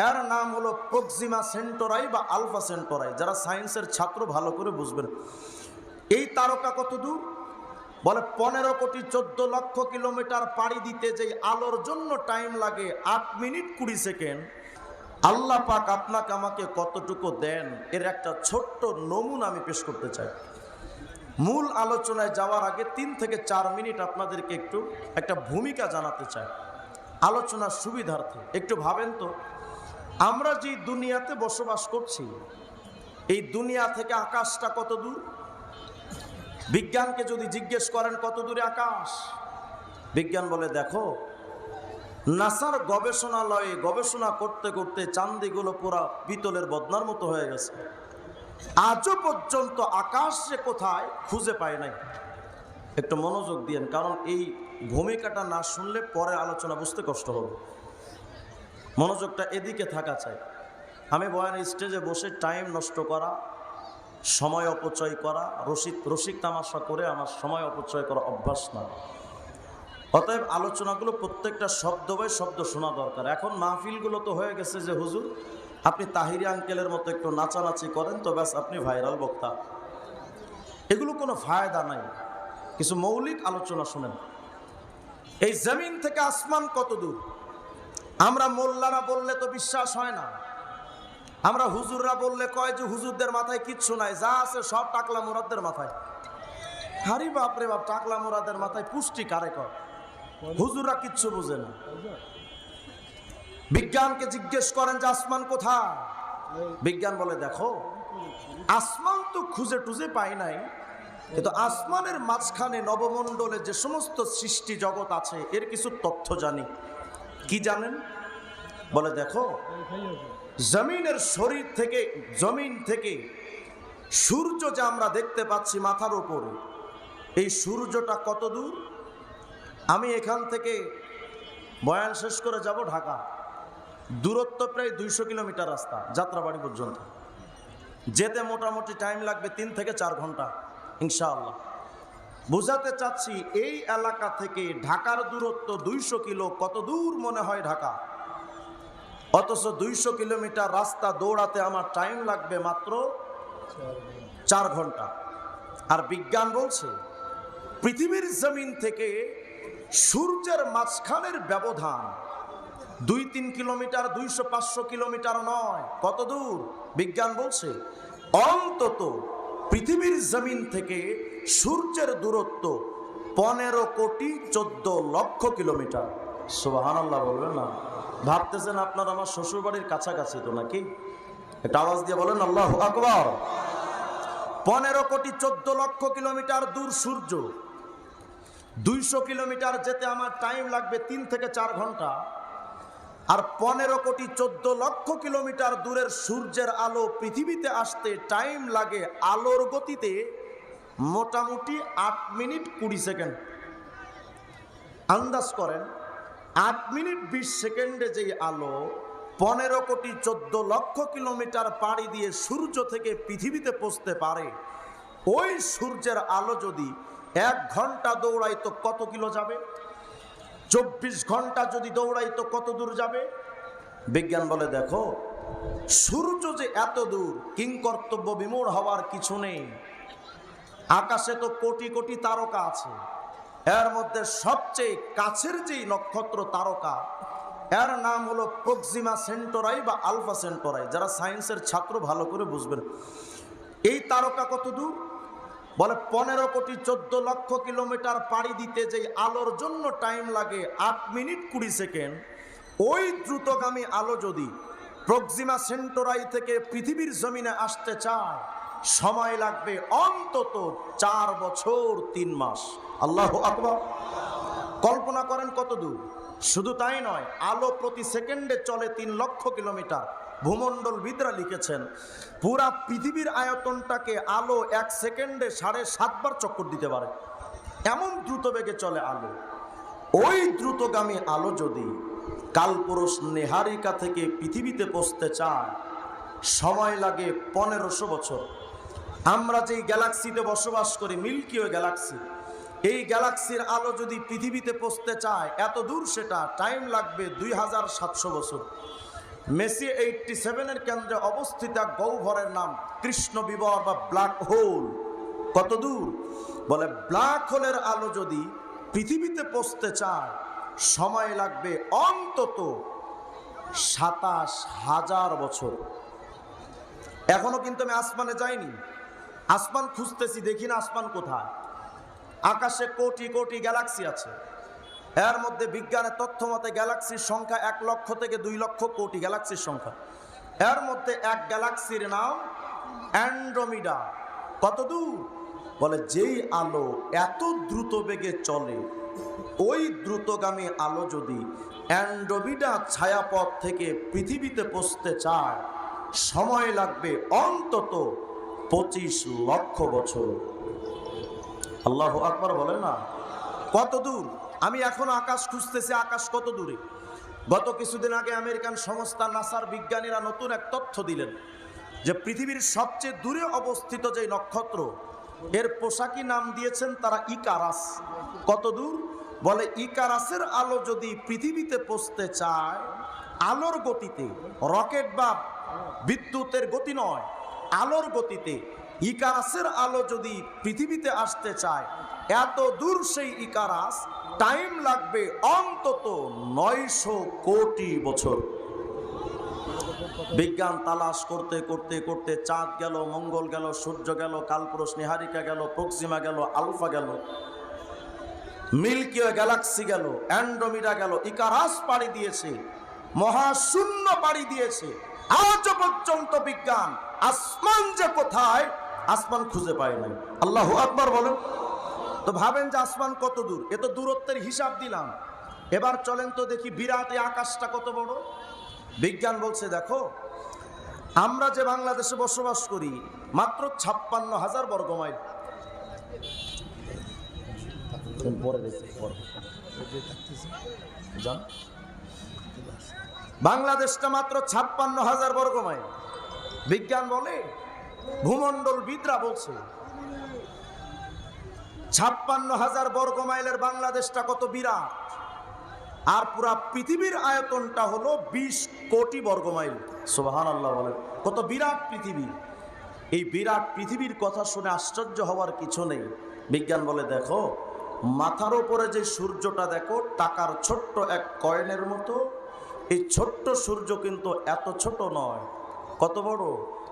এর নাম হলো প্রক্সিমা সেন্টোরাই বা আলফা সেন্টোরাই। যারা সায়েন্সের ছাত্র ভালো করে বুঝবেন। এই তারকা কত দূর? বলে 15 কোটি 14 লক্ষ কিলোমিটার পাড়ি দিতে যে আলোর জন্য টাইম লাগে 8 মিনিট 20 সেকেন্ড, আল্লাহ পাক আপনাকে আমাকে কতটুকু দেন এর একটা ছোট্ট নমুনা আমি পেশ করতে চাই। মূল আলোচনায় যাওয়ার আগে 3 থেকে 4 মিনিট আপনাদেরকে একটু একটা ভূমিকা জানাতে চাই আলোচনার সুবিধার্থে। একটু ভাবেন তো, আমরা যে দুনিয়াতে বসবাস করছি, এই দুনিয়া থেকে আকাশটা কত দূর? বিজ্ঞানকে যদি জিজ্ঞেস করেন কত দূরে আকাশ, বিজ্ঞান বলে দেখো, নাসার গবেষণালয়ে গবেষণা করতে করতে চান্দিগুলো পুরা পিতলের বদনার মতো হয়ে গেছে। আজও পর্যন্ত আকাশ যে কোথায় খুঁজে পায় নাই। একটু মনোযোগ দিয়েন, কারণ এই ভূমিকাটা না শুনলে পরে আলোচনা বুঝতে কষ্ট হবে। মনোযোগটা এদিকে থাকা চাই। আমি বয়ানের স্টেজে বসে টাইম নষ্ট করা, সময় অপচয় করা, রসিক তামাশা করে আমার সময় অপচয় করা অভ্যাস না। অতএব আলোচনাগুলো প্রত্যেকটা শব্দ বাই শব্দ শোনা দরকার। এখন মাহফিলগুলো তো হয়ে গেছে যে হুজুর আপনি তাহিরি আঙ্কেলের মতো একটু নাচানাচি করেন তো ব্যাস আপনি ভাইরাল বক্তা। এগুলো কোনো ফায়দা নাই। কিছু মৌলিক আলোচনা শুনেন। এই জমিন থেকে আসমান কত দূর? আমরা মোল্লারা বললে তো বিশ্বাস হয় না। আমরা হুজুররা বললে কয় যে হুজুরদের মাথায় কিচ্ছু নাই, যা আছে সব টাকলা মুরাদদের মাথায়। হারি বাপরে বাপ, টাকলা মুরাদের মাথায় পুষ্টি কারে কয়? হুজুররা কিচ্ছু বুঝে না। বিজ্ঞানকে জিজ্ঞেস করেন যে আসমান কোথায়, বিজ্ঞান বলে দেখো, আসমান তো খুঁজে টুজে পাই নাই, কিন্তু আসমানের মাঝখানে নবমণ্ডলে যে সমস্ত সৃষ্টি জগৎ আছে এর কিছু তথ্য জানি। কি জানেন? বলে দেখো, জমিনের শরীর থেকে, জমিন থেকে সূর্য যে আমরা দেখতে পাচ্ছি মাথার উপরে, এই সূর্যটা কত দূর? আমি এখান থেকে বয়ান শেষ করে যাব ঢাকা, দূরত্ব প্রায় 200 কিলোমিটার রাস্তা যাত্রাবাড়ি পর্যন্ত। যেতে মোটামুটি টাইম লাগবে 3 থেকে 4 ঘন্টা ইনশাআল্লাহ। বুঝাতে চাচ্ছি এই এলাকা থেকে ঢাকার দূরত্ব 200 কিলো। কত দূর মনে হয় ঢাকা? অথচ 200 কিলোমিটার রাস্তা দৌড়াতে আমার টাইম লাগবে মাত্র 4 ঘন্টা। আর বিজ্ঞান বলছে পৃথিবীর জমিন থেকে সূর্যের মাঝখানের ব্যবধান 2-3 কিলোমিটার, 200-500 কিলোমিটার নয়। কত দূর? বিজ্ঞান বলছে অন্তত পৃথিবীর জমিন থেকে সূর্যের দূরত্ব 15 কোটি 14 লক্ষ কিলোমিটার। সুবহানাল্লাহ বলবেন না? ভাবতেছেন আপনার আমার শ্বশুর বাড়ির কাছাকাছি তো নাকি? একটা আওয়াজ দিয়ে বলেন আল্লাহু আকবার। 15 কোটি 14 লক্ষ কিলোমিটার দূর সূর্য। 200 কিলোমিটার যেতে আমার টাইম লাগবে 3 থেকে 4 ঘন্টা। আর 15 কোটি 14 লক্ষ কিলোমিটার দূরের সূর্যের আলো পৃথিবীতে আসতে টাইম লাগে আলোর গতিতে মোটামুটি 8 মিনিট 20 সেকেন্ড। আন্দাজ করেন 8 মিনিট 20 সেকেন্ডে যেই আলো 15 কোটি 14 লক্ষ কিলোমিটার পাড়ি দিয়ে সূর্য থেকে পৃথিবীতে পৌঁছতে পারে, ওই সূর্যের আলো যদি 1 ঘন্টা দৌড়াই তো কত কিলো যাবে? 24 ঘন্টা যদি দৌড়াই তো কত দূর যাবে? বিজ্ঞান বলে দেখো, সূর্য যে এত দূর, কিংকর্তব্য বিমূঢ় হওয়ার কিছু নেই। আকাশে তো কোটি কোটি তারকা আছে, এর মধ্যে সবচেয়ে কাছের যেই নক্ষত্র তারকা, এর নাম হলো প্রক্সিমা সেন্টোরাই বা আলফা সেন্টোরাই। যারা সায়েন্সের ছাত্র ভালো করে বুঝবেন। এই তারকা কত দূর? বলে 15 কোটি 14 লক্ষ কিলোমিটার পাড়ি দিতে যে আলোর জন্য টাইম লাগে 8 মিনিট 20 সেকেন্ড, ওই দ্রুতগামী আলো যদি প্রক্সিমা সেন্টোরাই থেকে পৃথিবীর জমিনে আসতে চায় সময় লাগবে অন্তত 4 বছর 3 মাস। আল্লাহু আকবার। কল্পনা করেন কত দূর। শুধু তাই নয়, আলো প্রতি সেকেন্ডে চলে 3 লক্ষ কিলোমিটার। ভূমণ্ডলবিদরা লিখেছেন পুরা পৃথিবীর আয়তনটাকে আলো 1 সেকেন্ডে 7.5 বার চক্কর দিতে পারে, এমন দ্রুত বেগে চলে আলো। ওই দ্রুতগামী আলো যদি কালপুরুষ নেহারিকা থেকে পৃথিবীতে পৌঁছতে চায় সময় লাগে 1500 বছর। আমরা যেই গ্যালাক্সিতে বসবাস করি, মিল্কি ওয়ে গ্যালাক্সি, এই গ্যালাক্সির আলো যদি পৃথিবীতে পৌঁছতে চায় এত দূর, সেটা টাইম লাগবে 2700 বছর। মেসি 87-এর কেন্দ্রে অবস্থিত এক গহ্বরের নাম কৃষ্ণ বিবর বা ব্ল্যাক হোল। কত দূর? বলে ব্ল্যাক হোলের আলো যদি পৃথিবীতে পৌঁছতে চায় সময় লাগবে অন্তত 27,000 বছর। এখনো কিন্তু আমি আসমানে যাইনি, আসমান খুঁজতেছি, দেখি না আসমান কোথায়। আকাশে কোটি কোটি গ্যালাক্সি আছে, এর মধ্যে বিজ্ঞানের তথ্য মতে গ্যালাক্সির সংখ্যা 1 লক্ষ থেকে 2 লক্ষ কোটি গ্যালাক্সির সংখ্যা। এর মধ্যে এক গ্যালাক্সির নাম অ্যান্ড্রোমিডা। কত দূর? বলে যেই আলো এত দ্রুত বেগে চলে, ওই দ্রুতগামী আলো যদি অ্যান্ড্রোমিডা ছায়াপথ থেকে পৃথিবীতে পৌঁছতে চায় সময় লাগবে অন্তত 25 লক্ষ বছর। আল্লাহু আকবার বলে না? কত দূর? আমি এখন আকাশ খুঁজতেছি, আকাশ কত দূরে। গত কিছুদিন আগে আমেরিকান সংস্থা নাসার বিজ্ঞানীরা নতুন এক তথ্য দিলেন যে পৃথিবীর সবচেয়ে দূরে অবস্থিত যে নক্ষত্র, এর পোশাকি নাম দিয়েছেন তারা ইকারাস। কত দূর? বলে ইকারাসের আলো যদি পৃথিবীতে পৌঁছতে চায় আলোর গতিতে, রকেট বা বিদ্যুতের গতি নয়, আলোর গতিতে ইকারাসের আলো যদি পৃথিবীতে আসতে চায় এত দূর সেই ইকারাস টাইম লাগবে অন্তত 900 কোটি বছর। বিজ্ঞান তালাশ করতে করতে করতে চাঁদ গেল, মঙ্গল গেল, সূর্য গেল, কালপুরুষ নিহারিকা গেল, প্রক্সিমা গেল, আলফা গেল, মিল্কি ওয়ে গ্যালাক্সি গেল, অ্যান্ড্রোমিডা গেল, ইকারাস পাড়ি দিয়েছে, মহাশূন্য পাড়ি দিয়েছে। আজ পর্যন্ত বিজ্ঞান আসমান যে কোথায়, আসমান খুঁজে পায় নাই। আল্লাহু আকবার বলেন। তো ভাবেন যে আসমান কত দূর। এ তো দূরত্বের হিসাব দিলাম। এবার চলেন তো দেখি বিরাট এই আকাশটা কত বড়। বিজ্ঞান বলছে দেখো, আমরা যে বাংলাদেশে বসবাস করি মাত্র 56,000 বর্গ মাইল। বাংলাদেশটা মাত্র 56,000 বর্গ মাইল। বিজ্ঞান বলে, ভূমণ্ডলবিদরা বলছে 56,000 বর্গ মাইলের বাংলাদেশটা কত বিরাট। আর পুরা পৃথিবীর আয়তনটা হলো 20 কোটি বর্গ মাইল। সুবহানাল্লাহ বলেন। কত বিরাট পৃথিবী। এই বিরাট পৃথিবীর কথা শুনে আশ্চর্য হওয়ার কিছু নেই। বিজ্ঞান বলে দেখো, মাথার উপরে যে সূর্যটা দেখো টাকার ছোট্ট এক কয়েনের মতো, এই ছোট্ট সূর্য কিন্তু এত ছোট নয়। কত বড়?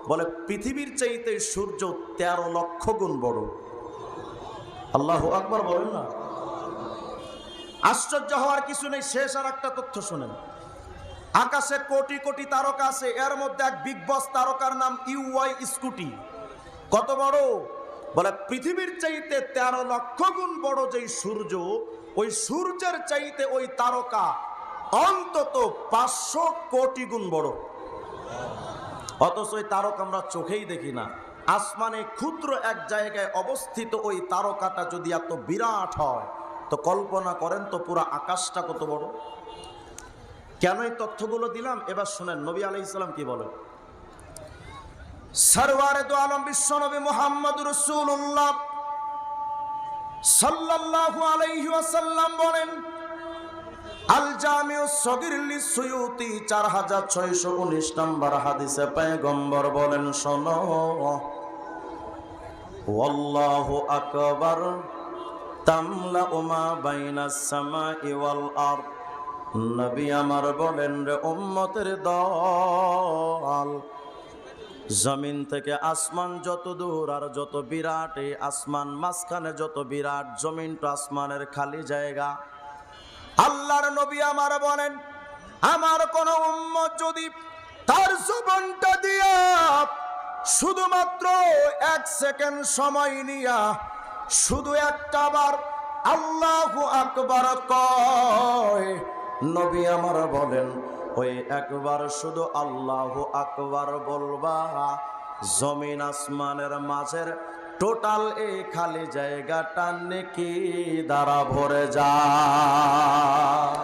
বলে পৃথিবীর চাইতে সূর্য 13 লক্ষ গুণ বড়। আল্লাহু আকবার বলেন না? আশ্চর্য হওয়ার কিছু নেই। শেষ আর একটা তথ্য শুনেন। আকাশে কোটি কোটি তারকা আছে, এর মধ্যে এক বিগ বস তারকার নাম ইউআই স্কুটি। কত বড়? বলে পৃথিবীর চাইতে 13 লক্ষ গুণ বড় যেই সূর্য, ওই সূর্যের চাইতে ওই তারকা অন্তত 500 কোটি গুণ বড়। অথচ ওই তারকা আমরা চোখেই দেখি না। আসমানে ক্ষুদ্র এক জায়গায় অবস্থিত ওই তারকাটা যদি এত বিরাট হয়, তো কল্পনা করেন তো পুরো আকাশটা কত বড়। কেন এই তথ্যগুলো দিলাম এবার শুনেন। নবী আলাইহিস সালাম কি বলেন? সরওয়ারে দু আলম বিশ্ব নবী মুহাম্মদুর রাসূলুল্লাহ সাল্লাল্লাহু আলাইহি ওয়াসাল্লাম বলেন, আল জামিউস সগীর লিসুয়ুতি 4619 নম্বর হাদিসে পয়গম্বর বলেন, শোনো, ওয়াল্লাহু আকবার তামলাউ মা বাইনাস সামাই ওয়াল আরদ। নবী আমার বলেন, রে উম্মতের দল, জমিন থেকে আসমান যত দূর আর যত বিরাট, এই আসমান মাঝখানে যত বিরাট, জমিন তো আসমানের খালি জায়গা। আল্লাহর নবী আমার বলেন, আমার কোন উম্মত যদি তার জীবনটা দিয়া শুধুমাত্র 1 সেকেন্ড সময় নিয়া শুধু একটা বার আল্লাহু আকবার কয়, নবী আমার বলেন ওই একবার শুধু আল্লাহু আকবার বলবা, জমিন আসমানের মাঝের টোটাল এই খালি জায়গাটা নেকি দ্বারা ভরে যায়।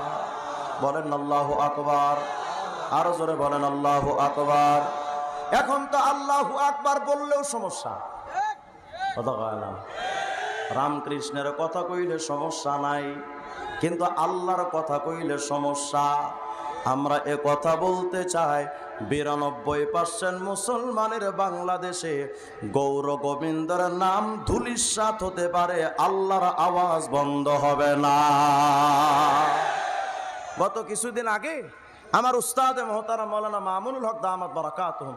বলেন আল্লাহু আকবার। আরো জোরে বলেন আল্লাহু আকবার। এখন তো আল্লাহু আকবার বললেও সমস্যা। কথা কয় না? রামকৃষ্ণের কথা কইলে সমস্যা নাই, কিন্তু আল্লাহর কথা কইলে সমস্যা। আমরা এ কথা বলতে চাই 92% মুসলমানের বাংলাদেশে গৌর গোবিন্দর নাম ধূলিসাৎ হতে পারে, আল্লাহর আওয়াজ বন্ধ হবে না। গত কিছুদিন আগে আমার উস্তাদ মোহতারাম মাওলানা মামুনুল হক দামাত বারাকাতুহু,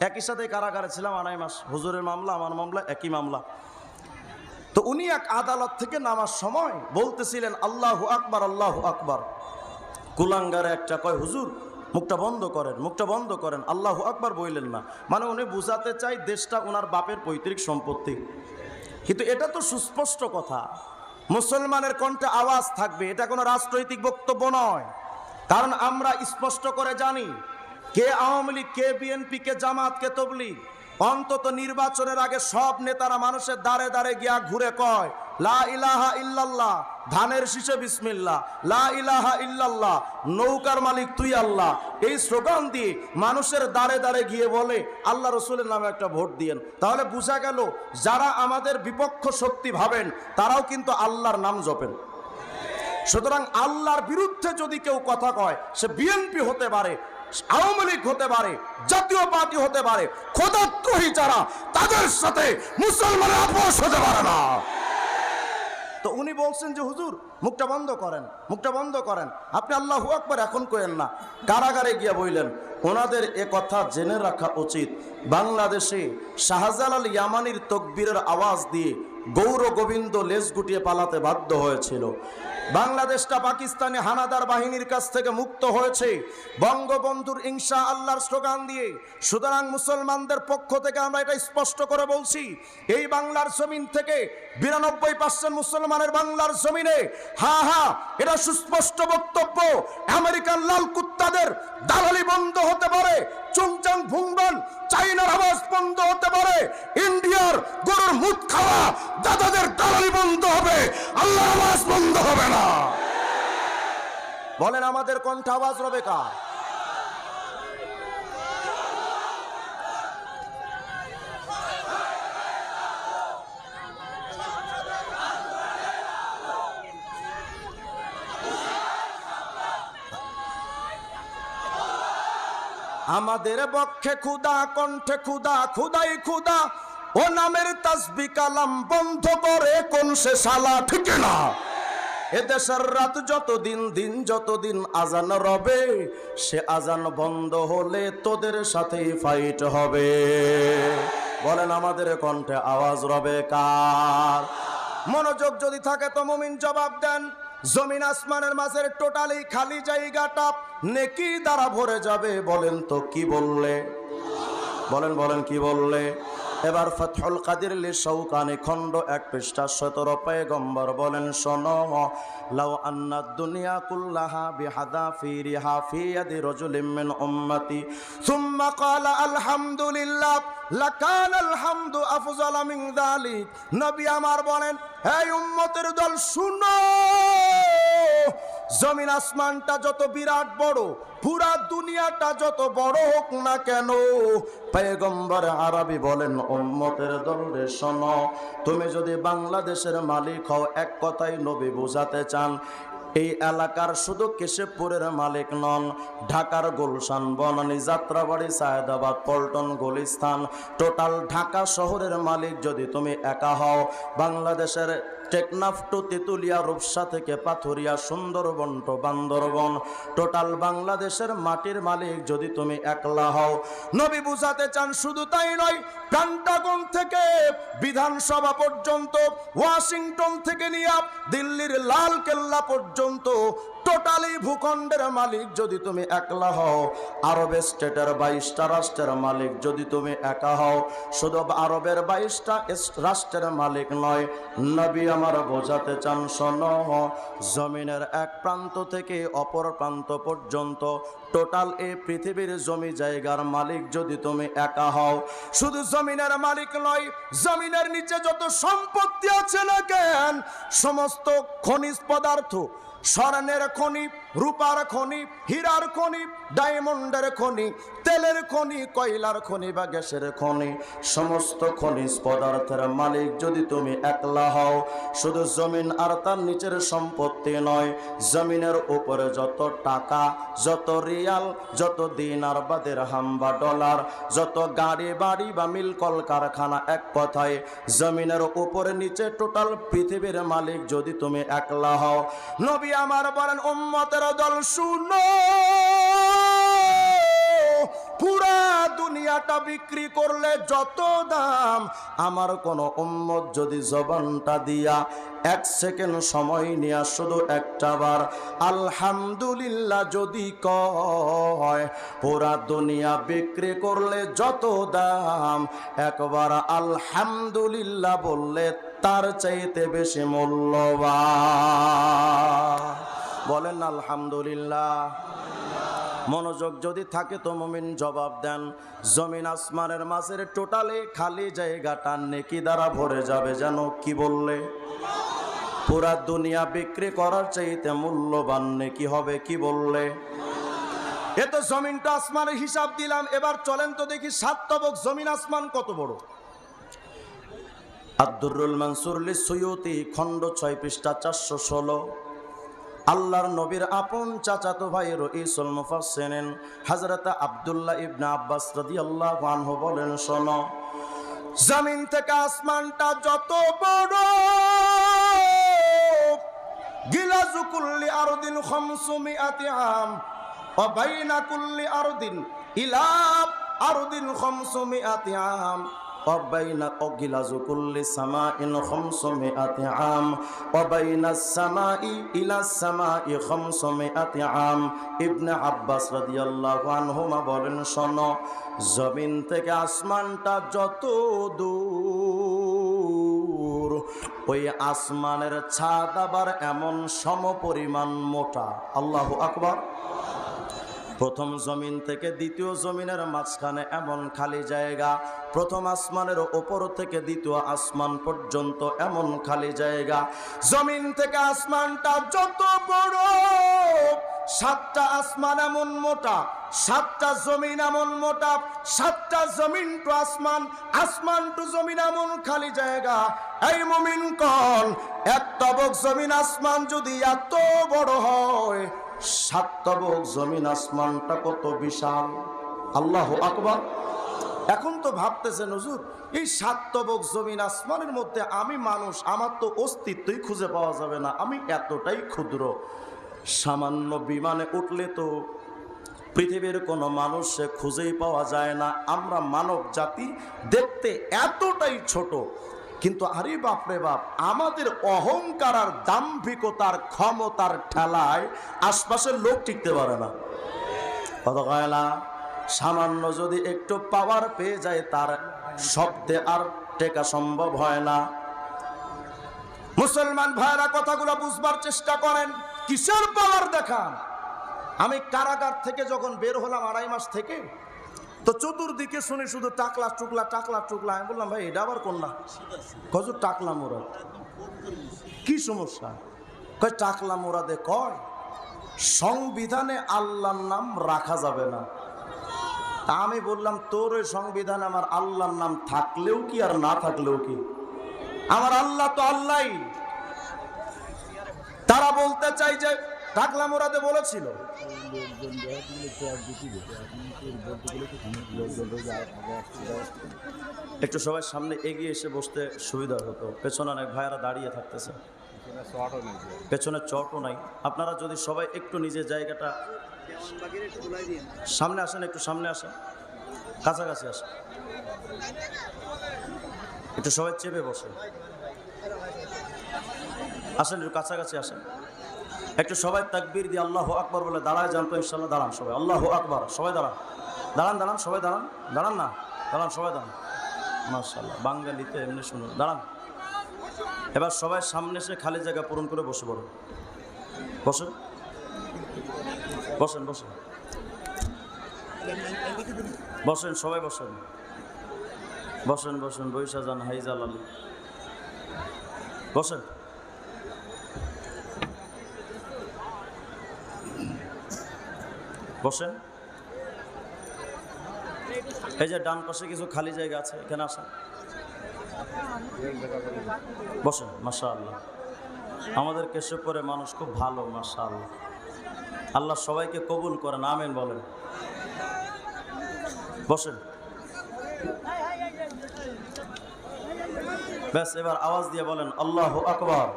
একই সাথে কারাগারে ছিলাম 2.5 মাস। হুজুরের মামলা, আমার মামলা একই মামলা। তো উনি এক আদালত থেকে নামার সময় বলতেছিলেন আল্লাহু আকবার, আল্লাহু আকবার। কুলাঙ্গারে একটা কয়, হুজুর মুখটা বন্ধ করেন, মুখটা বন্ধ করেন, আল্লাহু আকবার বললেন না। মানে উনি বুঝাতে চাই দেশটা ওনার বাপের পৈতৃক সম্পত্তি। কিন্তু এটা তো সুস্পষ্ট কথা, মুসলমানের কণ্ঠে আওয়াজ থাকবে, এটা কোনো রাজনৈতিক বক্তব্য নয়। কারণ আমরা স্পষ্ট করে জানি কে আওয়ামী লীগ, কে বিএনপি, কে জামাত, কে তবলিগ। অন্তত নির্বাচনের আগে সব নেতারা মানুষের দাঁড়ে দাঁড়ে গিয়া ঘুরে কয় লা ইলাহা ইল্লাল্লাহ, ধানের শীষে বিসমিল্লাহ, লা ইলাহা ইল্লাল্লাহ, নৌকার মালিক তুই আল্লাহ। এই স্লোগান দিয়ে মানুষের দাঁড়ে দাঁড়ে গিয়ে বলে আল্লাহ রসুলের নামে একটা ভোট দিয়েন। তাহলে বোঝা গেল যারা আমাদের বিপক্ষ শক্তি ভাবেন তারাও কিন্তু আল্লাহর নাম জপেন। সুতরাং আল্লাহর বিরুদ্ধে যদি কেউ কথা কয়, সে বিএনপি হতে পারে, আওয়ামী লীগ হতে পারে, জাতীয় পার্টি হতে পারে, খোদাদ্রোহী যারা, তাদের সাথে মুসলমানের আপোষ হতে পারে না। তো উনি বলছেন যে হুজুর মুখটা বন্ধ করেন, মুখটা বন্ধ করেন, আপনি আল্লাহু আকবার এখন করেন না। কারাগারে গিয়ে বললেন ওনাদের এ কথা জেনে রাখা উচিত, বাংলাদেশে শাহজালাল ইয়ামানির তকবীরের আওয়াজ দিয়ে গৌর গোবিন্দ লেজ গুটিয়ে পালাতে বাধ্য হয়েছিল। বাংলাদেশটা পাকিস্তানি হানাদার বাহিনীর কাছ থেকে মুক্ত হয়েছে বঙ্গবন্ধুর ইনশাআল্লাহর স্লোগান দিয়ে। সুতরাং মুসলমানদের পক্ষ থেকে আমরা এটা স্পষ্ট করে বলছি, এই বাংলার জমিন থেকে 92% মুসলমানের বাংলার জমিনে এটা সুস্পষ্ট বক্তব্য, আমেরিকান লাল কুত্তাদের দালালি বন্ধ হতে পারে, চুংচাং ভুংবান চাইনার আওয়াজ বন্ধ হতে পারে, ইন্ডিয়ার গরুর মুখ খাওয়া দাদাদের দালালি বন্ধ হবে, আল্লাহর আওয়াজ বন্ধ হবে না। বলেন আমাদের কণ্ঠ আওয়াজ রবে কার? আমাদের পক্ষে খুদা, কণ্ঠে খুদা, খুদাই খুদা, ও নামের তাসবিহ কালাম বন্ধ করে কোন সে শালা, ঠিক না? এদেশের রাত যতদিন, দিন যতদিন আজান রবে, সে আজান বন্ধ হলে তোদের সাথেই ফাইট হবে। বলেন আমাদের কণ্ঠে আওয়াজ রবে কার? মনোযোগ যদি থাকে তো মুমিন জবাব দেন। জমিন আসমানের মাঝের টোটালি খালি জায়গাটা নেকি দ্বারা ভরে যাবে। বলেন তো কি বললে? বলেন বলেন কি বললে? এবার ফাতহুল কাদির লি শৌকানি খণ্ড 1 পৃষ্ঠা 17 পয়গম্বর বলেন শোনো, লাউ আন্না দুনিয়া কুল্লাহা বিহাদাফিরিহা ফি ইয়াদি রাজুলিন মিন উম্মতি সুম্মা ক্বালা আলহামদুলিল্লাহ লাকানাল হামদু আফজালা মিন যালিক। নবী আমার বলেন, হে উম্মতের দল শুনো, জমিন আসমানটা যত বিরাট বড়, পুরা দুনিয়াটা যত বড় হোক না কেন, পয়গম্বর আরবি বলেন উম্মতের দল রে শোনো, তুমি যদি বাংলাদেশের মালিক হও, এক কথাই নবী বোঝাতে চান এই এলাকার শুধু কেশবপুরের মালিক নন, ঢাকার গুলশান, বনানী, যাত্রাবাড়ি, সায়েদাবাদ, পল্টন, গুলিস্তান, টোটাল ঢাকা শহরের মালিক যদি তুমি একা হও, বাংলাদেশের টেকনাফ টু তেতুলিয়া, রূপসা থেকে পাথুরিয়া, সুন্দরবন টু বান্দরবন, টোটাল বাংলাদেশের মাটির মালিক যদি তুমি একলা হও, নবী বুঝাতে চান শুধু তাই নয়, পেন্টাগন থেকে বিধানসভা পর্যন্ত, ওয়াশিংটন থেকে নিয়ে দিল্লির লাল কেল্লা পর্যন্ত টোটালি ভূখণ্ডের মালিক যদি তুমি একলা হও, আরবের স্টেটের 22টা রাষ্ট্রের মালিক যদি তুমি একা হও, শুধু আরবের 22টা রাষ্ট্রের মালিক নয়, নবী আমার বোঝাতে চান শোনো, জমিনের এক প্রান্ত থেকে অপর প্রান্ত পর্যন্ত টোটাল এই পৃথিবীর জমি জায়গার মালিক যদি তুমি একা হও, শুধু জমিনের মালিক নয়, জমিনের নিচে যত সম্পত্তি আছে না কেন, সমস্ত খনিজ পদার্থ, স্বর্ণের খনি, রূপার খনি, হীরার খনি, ডায়মন্ডের খনি, তেলের খনি, কয়লার খনি বা গ্যাসের খনি, সমস্ত খনিজ পদার্থের মালিক যদি তুমি একলা হও, শুধু জমিন আর তার নিচের সম্পত্তি নয়, জমিনের উপরে যত টাকা, যত রিয়াল, যত দিনার বা দিরহাম বা ডলার, যত গাড়ি বাড়ি বা মিল কলকারখানা, এক কথায় জমিনের উপরে নিচে টোটাল পৃথিবীর মালিক যদি তুমি একলা হও, নবী আমার বলেন উম্মতের দল শুনো, পুরা দুনিয়াটা বিক্রি করলে যত দাম, আমার কোন উম্মত যদি জবানটা দিয়া এক সেকেন্ড সময় নিয়ে শুধু একটা বার আলহামদুলিল্লাহ যদি কয়, পুরা দুনিয়া বিক্রি করলে যত দাম, একবার আলহামদুলিল্লাহ বললে তার চাইতে বেশি মূল্যবান। বলেন আলহামদুলিল্লাহ। মনোযোগ যদি থাকে তো মুমিন জবাব দেন। জমিন আসমানের মাঝের টোটালে খালি জায়গাটা নেকি দ্বারা ভরে যাবে, যেন কি বললে? পুরা দুনিয়া বিক্রি করার চাইতে মূল্যবান নেকি হবে, কি বললে? এ তো জমিনটা আসমানের হিসাব দিলাম, এবার চলেন তো দেখি 7 তবক জমিন আসমান কত বড়। আদ-দুররুল মানসুর লিস-সুয়ুতি খণ্ড 6 পৃষ্ঠা 416। আল্লাহর নবীর আপন চাচাতো ভাই রইসুল মুফাসসিরিন হযরত আব্দুল্লাহ ইবনে আব্বাস রাদিয়াল্লাহু আনহু বলেন, শোনো, জমিন থেকে আসমানটা যত বড়, গিলাজু কুল্লি আরদিন 500 আম ওয়া বাইনা কুল্লি আরদিন ইলা আরদিন 500 আম وبين أغلاظ كل سماء 500 عام وبين السماء إلى السماء 500 عام। ইবনে আব্বাস রাদিয়াল্লাহু আনহুমা বলেন, শোনো, জমিন থেকে আসমানটা যত দূর, ওই আসমানের ছাদ আবার এমন সমপরিমাণ মোটা। আল্লাহু আকবার। প্রথম জমিন থেকে দ্বিতীয় জমিনের মাঝখানে এমন খালি জায়গা, প্রথম আসমানের ওপর থেকে দ্বিতীয় আসমান পর্যন্ত এমন খালি জায়গা। জমিন থেকে আসমানটা যত বড়, 7টা আসমান এমন মোটা, 7টা জমিন এমন মোটা, 7টা জমিন টু আসমান, আসমান টু জমিন এমন খালি জায়গা। এই মুমিন কোন, এক তবক জমিন আসমান যদি এত বড় হয়, 7 তবক জমিন আসমানটা কত বিশাল। আল্লাহু আকবার। এখন তো ভাবতেছেন হুজুর, এই 7 তবক জমিন আসমানের মধ্যে আমি মানুষ, আমার তো অস্তিত্বই খুঁজে পাওয়া যাবে না, আমি এতটাই ক্ষুদ্র। সামান্য বিমানে উঠলে তো পৃথিবীর কোনো মানুষ সে খুঁজেই পাওয়া যায় না। আমরা মানব জাতি দেখতে এতটাই ছোট, কিন্তু আরে বাপরে বাপ, আমাদের অহংকার আর দাম্ভিকতার ক্ষমতার ঠেলায় আশপাশের লোক টিকতে পারে না। কত কয়লা সামান্য যদি একটু পাওয়ার পেয়ে যায়, তার শব্দে আর টেকা সম্ভব হয় না। মুসলমান ভাইরা কথাগুলো বুঝবার চেষ্টা করেন। কিসের পাওয়ার দেখান? আমি কারাগার থেকে যখন বের হলাম 2.5 মাস থেকে, তো চতুর্দিকে শুনি শুধু টাকলা টুকলা টাকলা টুকলা। আমি বললাম, ভাই এটা আবার কোন না? কজু টাকলা মোরাদ, কি সমস্যা? কয় টাকলা মোরাদে কয় সংবিধানে আল্লাহর নাম রাখা যাবে না। তা আমি বললাম, তোর ওই সংবিধানে আমার আল্লাহর নাম থাকলেও কি আর না থাকলেও কি, আমার আল্লাহ তো আল্লাহই। তারা বলতে চাই যে টাকলা মোরাদে বলেছিল। একটু সবাই সামনে এগিয়ে এসে বসতে সুবিধা হতো, পেছনে অনেক ভাইয়ারা দাঁড়িয়ে থাকতেছে, পেছনে চটও নাই। আপনারা যদি সবাই একটু নিজের জায়গাটা সামনে আসেন, একটু সামনে আসেন, কাছাকাছি আসেন, একটু সবাই চেপে বসে আসেন, একটু কাছাকাছি আসেন, একটু সবাই তাকবীর দিয়ে আল্লাহু আকবার বলে দাঁড়ায় যান তো ইনশাআল্লাহ। দাঁড়ান সবাই, আল্লাহু আকবার, সবাই দাঁড়ান, দাঁড়ান দাঁড়ান, সবাই দাঁড়ান, দাঁড়ান না, দাঁড়ান সবাই দাঁড়ান। মাশাআল্লাহ, বাঙালিতে এমনি শুনুন, দাঁড়ান। এবার সবাই সামনে এসে খালি জায়গা পূরণ করে বসে পড়ুন। বসেন বসেন বসেন বসেন, সবাই বসেন বসেন বসেন, বৈশা যান, হাইজাল আলী বসেন। বসেন। এই যে ডান পাশে কিছু খালি জায়গা আছে, এখানে আসেন, বসেন। মাশাআল্লাহ, আমাদের কেশবপুরে মানুষ খুব ভালো, মাশাআল্লাহ। আল্লাহ সবাইকে কবুল করেন, আমিন বলেন। বসেন। ব্যাস, এবার আওয়াজ দিয়ে বলেন আল্লাহু আকবার।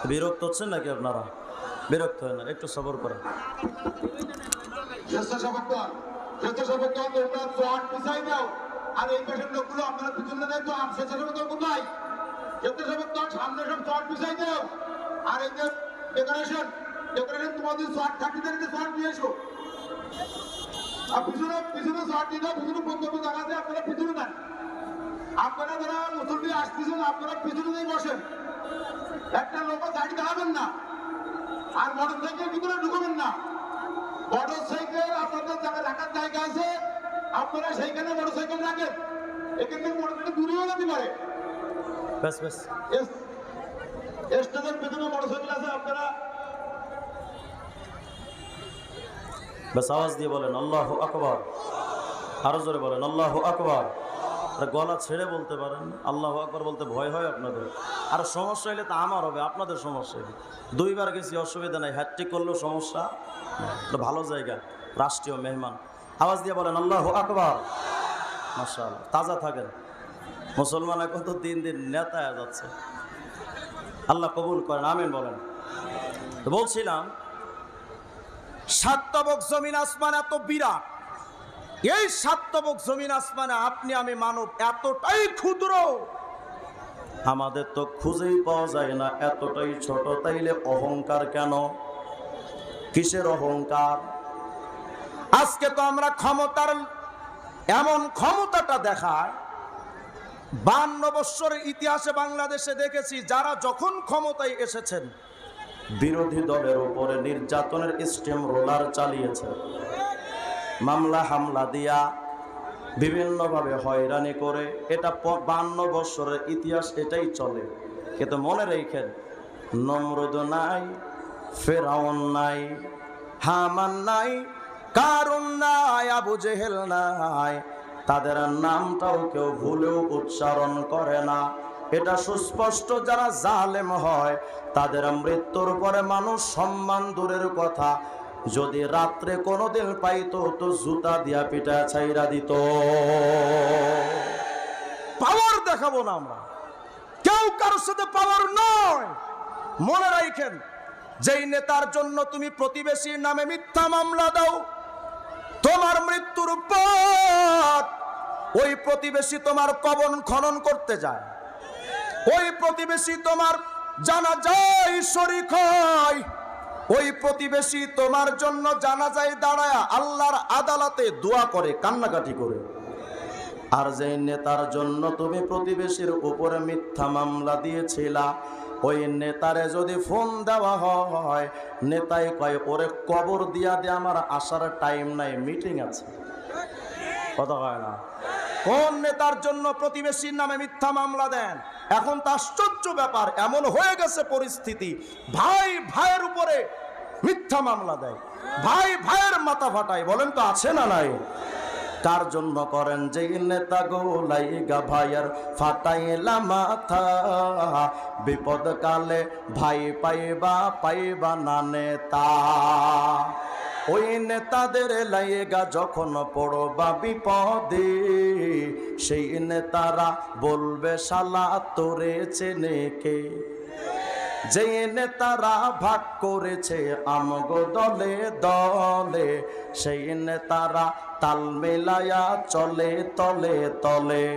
বিরক্ত হচ্ছেন নাকি আপনারা? বিরক্ত হয় না, একটু সবর করেন। আর এই পেশেন্ট লোকগুলো আপনারা পিছনে দেয় তো স্বেচ্ছাসেবক কোথায়? স্বেচ্ছাসেবক সামনে সব শর্ট পিছাই দাও। আর এই যে ডেকোরেশন তোমাদের শর্ট থাকতে থাকতে শর্ট নিয়ে এসো। আর পিছনে শর্ট দিয়ে দাও, পিছনে বন্ধু দেখা যায়, আপনারা পিছনে নেন। আপনারা যারা মুসল্লি আসতেছেন আপনারা পিছনে দিয়ে বসেন, একটা লোক সাইড দাঁড়াবেন না। আর মোটর সাইকেল ভিতরে ঢুকবেন না। মোটর সাইকেল আপনাদের জায়গায় রাখার জায়গা আছে, আপনারা সেইখানে মোটর সাইকেল রাখেন। এখান থেকে মোটর সাইকেল দূরেও যেতে পারে। ব্যাস ব্যাস, স্টেজের পেছনে মোটর সাইকেল আছে, আপনারা ব্যাস আওয়াজ দিয়ে বলেন আল্লাহু আকবার। আরো জোরে বলেন আল্লাহু আকবার। গলা ছেড়ে বলতে পারেন, আল্লাহু আকবার বলতে ভয় হয় আপনাদের? আর সমস্যা হলে তো আমার হবে, আপনাদের সমস্যা হলে। দুইবার গেছি, অসুবিধা নাই, হ্যাট্রিক করলেও সমস্যা। ভালো জায়গা, রাষ্ট্রীয় মেহমান। আওয়াজ দিয়ে বলেন আল্লাহু আকবার। মাশাআল্লাহ, তাজা থাকেন। মুসলমান এখন তো দিন দিন নেতা হয়ে যাচ্ছে। আল্লাহ কবুল করেন, আমিন বলেন। তো বলছিলাম, সাতবক জমিন আসমান এত বিরাট, এই সাতবক জমিন আসমানে আপনি আমি মানব এতটাই ক্ষুদ্র, আমাদের তো খুঁজেই পাওয়া যায় না, এতটাই ছোট। তাইলে অহংকার কেন? কিসের অহংকার? আজকে তো আমরা ক্ষমতার এমন ক্ষমতাটা দেখায়, 52 বৎসরের ইতিহাসে বাংলাদেশে দেখেছি যারা যখন ক্ষমতায় এসেছেন বিরোধী দলের উপরে নির্যাতনের স্টিম রোলার চালিয়েছে, মামলা হামলা দিয়া বিভিন্নভাবে হয়রানি করে। এটা 52 বৎসরের ইতিহাস, এটাই চলে। কিন্তু মনে রেখেন, নমরুদ নাই, ফেরাউন নাই, হামান নাই, কারুন নাই, আবু জেহেল নাই, তাদের নামটাও কেউ ভুলেও উচ্চারণ করে না। এটা সুস্পষ্ট, যারা জালেম হয় তাদের মৃত্যুর পরে মানুষ সম্মান দূরের কথা, যদি রাত্রে কোনোদিন পাইতো তো জুতা দিয়া পিটা ছাইরা দিত। পাওয়ার দেখাবো না আমরা, কেউ কারোর সাথে পাওয়ার নয়। মনে রাখেন, যেই নেতার জন্য তুমি প্রতিবেশীর নামে মিথ্যা মামলা দাও, তোমার মৃত্যুর পর ওই প্রতিবেশী তোমার কবর খনন করতে যায়, ওই প্রতিবেশী তোমার জানাজায় শরীক হয়, ওই প্রতিবেশী তোমার জন্য জানাজায় দাঁড়ায় আল্লাহর আদালতে দোয়া করে, কান্নাকাটি করে। আর যে নেতার জন্য তুমি প্রতিবেশীর উপরে মিথ্যা মামলা দিয়েছিলা, ওই নেতারে যদি ফোন দেওয়া হয়, নেতাই কয় ওরে কবর দিয়া দে, আমার আসার টাইম নাই, মিটিং আছে। কথা হয় না? কোন নেতার জন্য প্রতিবেশীর নামে মিথ্যা মামলা দেন? এখন তো আশ্চর্য ব্যাপার, এমন হয়ে গেছে পরিস্থিতি, ভাই ভাইয়ের উপরে মিথ্যা মামলা দেয়, ভাই ভাইয়ের মাথা ফাটায়। বলেন তো আছে না নাই? কার জন্য করেন? যে নেতা গোলাইগা ভাইয়ার ফাটাইলা মাথা, বিপদ কালে ভাই পাইবা না নেতা। ওই নেতাদের লাইগা যখন পড়বা বিপদে, সেই নেতারা বলবে শালা তোরে চেনে কে। যে নেতারা ভাগ করেছে আমগো দলে দলে, সেই নেতারা তাল মেলায়া চলে তলে তলে।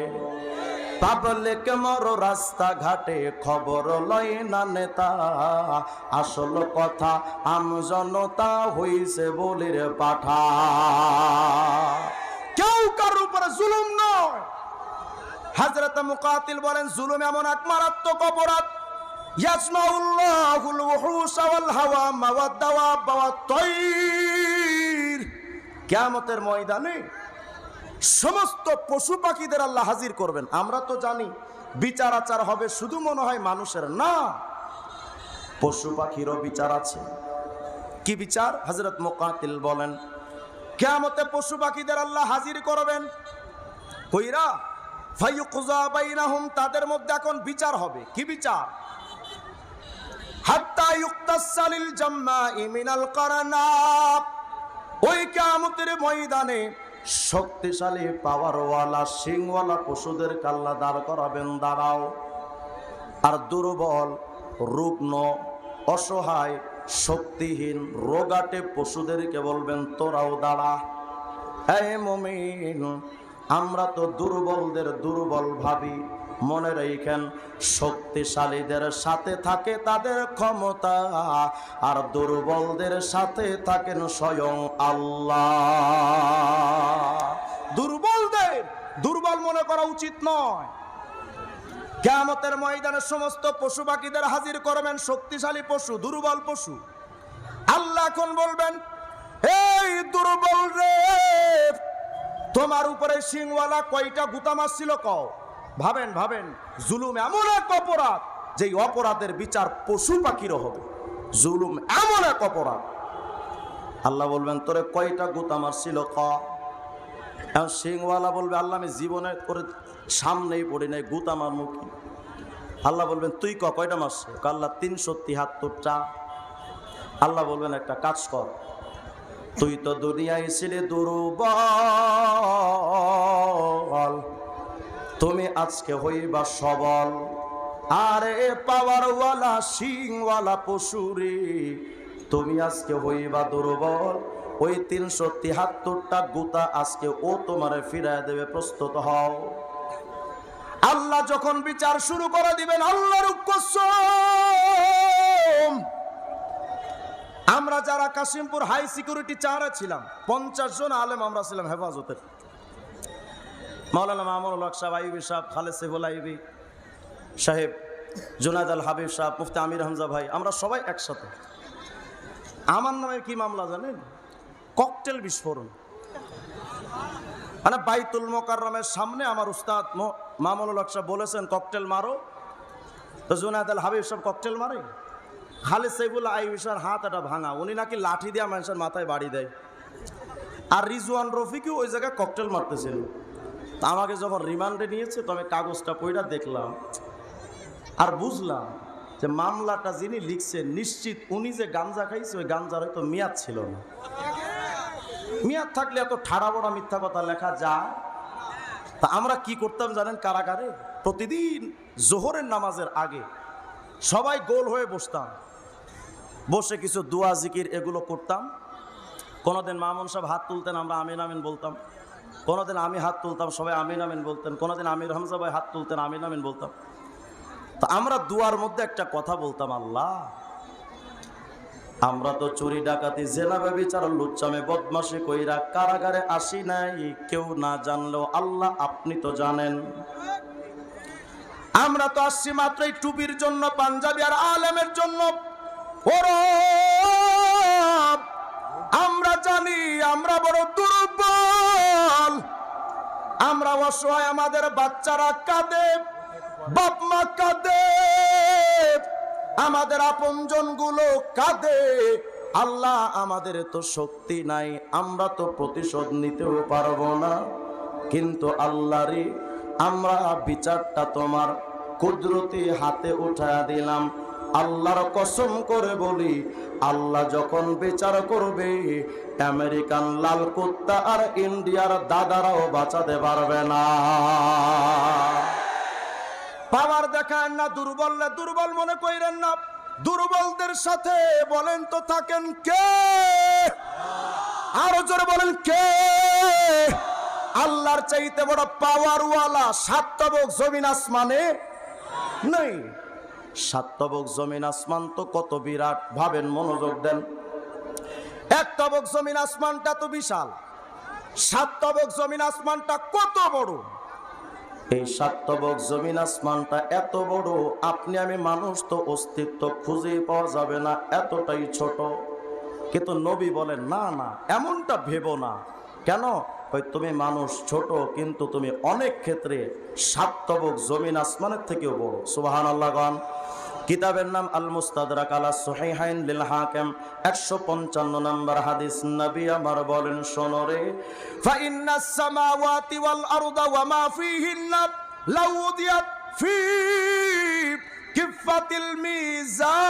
পাবলিক মর রাস্তাঘাটে খবর লয় না নেতা, আসল কথা আমজনতা হইছে বলির পাঠা। কেউ কার উপরে জুলুম নয়। হযরত মুকাতিল বলেন, জুলুম এমন এক মারাত্মক অপরাধ, ইয়াসমাউল্লাহুল ওহুশা ওয়াল হাওয়ামা ওয়াদ দাওয়াব ওয়াত তায়র। কিয়ামতের ময়দানে সমস্ত পশু পাখিদের আল্লাহ হাজির করবেন। আমরা তো জানি বিচার আচার হবে, শুধু মনে হয় মানুষের না, পশু পাখিরও বিচার আছে। কি বিচার? হযরত মুকাতিল বলেন, কিয়ামতে পশু পাখিদের আল্লাহ হাজির করবেন কইরা ফায়ুকযা বাইনাহুম, তাদের মধ্যে এখন বিচার হবে। কি বিচার? হাত্তা ইউক্তাসালিল জাম্মা'i মিনাল কারনাব, ওই কিয়ামতের ময়দানে শক্তিশালী পাওয়ারওয়ালা সিংওয়ালা পশুদের আল্লাহ দাঁড় করাবেন, দাঁড়াও। আর দুর্বল, রুগ্ন, অসহায়, শক্তিহীন, রোগাটে পশুদেরকে বলবেন তোরাও দাঁড়া। হে মুমিন, আমরা তো দুর্বলদের দুর্বল ভাবি, মনে রাখেন শক্তিশালীদের সাথে থাকে তাদের ক্ষমতা, আর দুর্বলদের সাথে থাকেন স্বয়ং আল্লাহ। দুর্বলদের দুর্বল মনে করা উচিত নয়। কিয়ামতের ময়দানে সমস্ত পশু পাখিদের হাজির করবেন, শক্তিশালী পশু, দুর্বল পশু। আল্লাহ এখন বলবেন, এই দুর্বল রে, তোমার উপরে সিংওয়ালা কয়টা গুতা মারছিল কও। ভাবেন ভাবেন, জুলুম এমন এক অপরাধ যে অপরাধের বিচার পশু পাখিরও হবে। জুলুম এমন এক অপরাধ। আল্লাহ বলবেন তোরে কয়টা গুতা মারছিল ক। এখন সিংওয়ালা বলবে আল্লাহ আমি জীবনে করে সামনেই পড়ি নাই, গুতা মারমু কি? আল্লাহ বলবেন তুই কয়টা মারছে? আল্লাহ 373টা। আল্লাহ বলবেন একটা কাজ কর, তুই তো দুনিয়ায় ছিলে দুর্বল, তুমি আজকে হইবা সবল। আরে পাওয়ারওয়ালা সিংওয়ালা পশুরে, তুমি আজকে হইবা দুর্বল। ওই 373টা গুতা আজকে ও তোমারে ফিরায় দেবে, প্রস্তুত হও। আল্লাহ যখন বিচার শুরু করে দিবেন, আল্লাহর কসম, আমরা যারা কাশিমপুর হাই সিকিউরিটি চারে ছিলাম, 50 জন আলেম আমরা ছিলাম হেফাজতের। মাওলানা মামুনুল হক সাহেব, আইবি সাহেব, খালেদ সাইফুল আইবি সাহেব, জুনায়েদ আল হাবিব সাহেব, মুফতি আমির হামজা ভাই, আমরা সবাই একসাথে। আমার নামে কি মামলা জানেন? ককটেল বিস্ফোরণ। মানে বাইতুল মোকাররমের সামনে আমার উস্তাদ মামুনুল হক সাহেব বলেছেন ককটেল মারো, তো জুনায়েদ আল হাবিব সাহেব ককটেল মারে। খালেদ সাইফুল আইবি সাহেব হাত এটা ভাঙা, উনি নাকি লাঠি দিয়ে মানুষের মাথায় বাড়ি দেয়। আর রিজওয়ান রফিকও ওই জায়গায় ককটেল মারতেছিল। তা আমাকে যখন রিমান্ডে নিয়েছে, তো আমি কাগজটা পড়া দেখলাম আর বুঝলাম যে মামলাটা যিনি লিখছেন নিশ্চিত উনি যে গাঞ্জা খাইছে ওই গাঞ্জার হয়তো মেয়াদ ছিল না। মেয়াদ থাকলে এত ঠাড়া বড়া মিথ্যা কথা লেখা যায়? তা আমরা কি করতাম জানেন কারাগারে? প্রতিদিন জোহরের নামাজের আগে সবাই গোল হয়ে বসতাম, বসে কিছু দোয়া জিকির এগুলো করতাম। কোনোদিন মামুন সাহেব হাত তুলতেন, আমরা আমিন আমিন বলতাম। কোনোদিন আমি হাত তুলতাম, সবাই আমিন আমিন বলতেন। কোনোদিন আমির হামজা ভাই হাত তুলতেন, আমিন আমিন বলতাম। তো আমরা দুয়ার মধ্যে একটা কথা বলতাম, আল্লাহ আমরা তো চুরি ডাকাতি জেনা ব্যভিচার লুচ্চামে বদমাশি কইরা কারাগারে আসি নাই, কেউ না জানলেও আল্লাহ আপনি তো জানেন। আমরা তো আসছি মাত্র এই টুপির জন্য, পাঞ্জাবি আর আলেমের জন্য। আমরা জানি আমরা বড় দুর্বল, আমরা অসহায়, আমাদের বাচ্চারা কাঁদে, বাপ মা কাঁদে, আমাদের আপনজন গুলো কাঁদে। আল্লাহ আমাদের তো শক্তি নাই, আমরা তো প্রতিশোধ নিতেও পারবো না। কিন্তু আল্লাহ রে, আমরা বিচারটা তোমার কুদরতি হাতে উঠায়া দিলাম। আল্লাহর কসম করে বলি, আল্লাহ যখন বিচার করবে, আমেরিকান লাল কুত্তা আর ইন্ডিয়ার দাদারাও বাঁচাতে পারবে না। পাওয়ার দেখান না, দুর্বলরা দুর্বল মনে কইরেন না। দুর্বলদের সাথে বলেন তো থাকেন কে? আরো জোরে বলেন কে? আল্লাহর চাইতে বড় পাওয়ারওয়ালা সাতবক জমিন আসমানে নেই। সাতবক জমিন আসমান তো কত বিরাট, ভাবেন, মনোযোগ দেন। এক তবক জমিন আসমানটা তো বিশাল, সাতবক জমিন আসমানটা কত বড়। এই সাতবক জমিন আসমানটা এত বড়, আপনি আমি মানুষ তো অস্তিত্ব খুঁজে পাওয়া যাবে না, এতটাই ছোট। কিন্তু নবী বলেন না না, এমনটা ভেবো না। কেন? ওই তুমি মানুষ ছোট, কিন্তু তুমি অনেক ক্ষেত্রে সাতবক জমিন আসমানের থেকেও বড়। সুবহানাল্লাহ গান। কিতাবের নাম আল মুস্তাদরাক আলা সহিহাইন লিল হাকিম 155 নম্বর হাদিস। নবী আমার বলেন, শোনো রে, ফা ইন্নাস সামাওয়াতি ওয়াল আরদা ওয়া মা ফীহিন্না লাউ উদিয়াত ফি কিফাতিল মিজান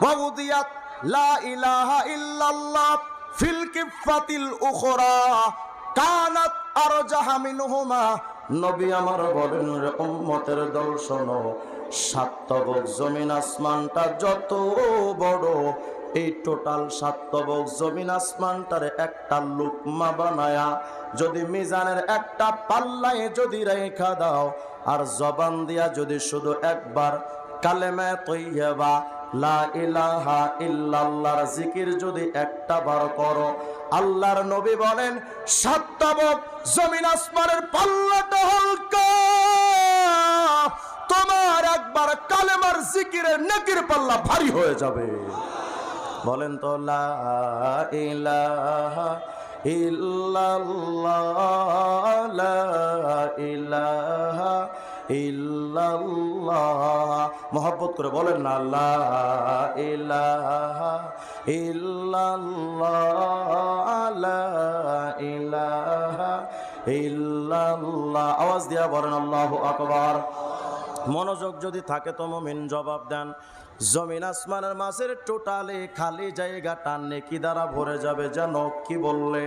ওয়া উদিয়াত লা ইলাহা ইল্লাল্লাহ ফিল কিফাতিল উখরা কানাত আরজাহা মিনহুমা। নবী আমার বলেন, রে উম্মতের দল শোনো, সাত তবক জমিন আসমানটা যত বড়, এই টোটাল সাত তবক জমিন আসমানটার একটা লুকমা বানায়া যদি মিজানের একটা পাল্লায় যদি রেখা দাও, আর জবান দিয়া যদি শুধু একবার কালেমা তৈয়বা লা ইলাহা ইল্লাল্লাহর জিকির যদি একটা বার করো, আল্লাহর নবী বলেন সাত তবক জমিন আসমানের পাল্লাটা হালকা, তোমার একবার কালেমার জিকিরের নেকির পাল্লা ভারী হয়ে যাবে। বলেন তো লা ইলাহা ইল্লাল্লাহ লা ইলাহা ইল্লাল্লাহ। মোহাব্বত করে বলেন না, লা ইলাহা ইল্লাল্লাহ লা ইলাহা ইল্লাল্লাহ। আওয়াজ দিয়া বলেন আল্লাহু আকবার। মনোযোগ যদি থাকে তো মুমিন জবাব দেন, জমিন আসমানের মাঝের টোটালে খালি জায়গাটা নেকি দ্বারা ভরে যাবে। যেন কি বললে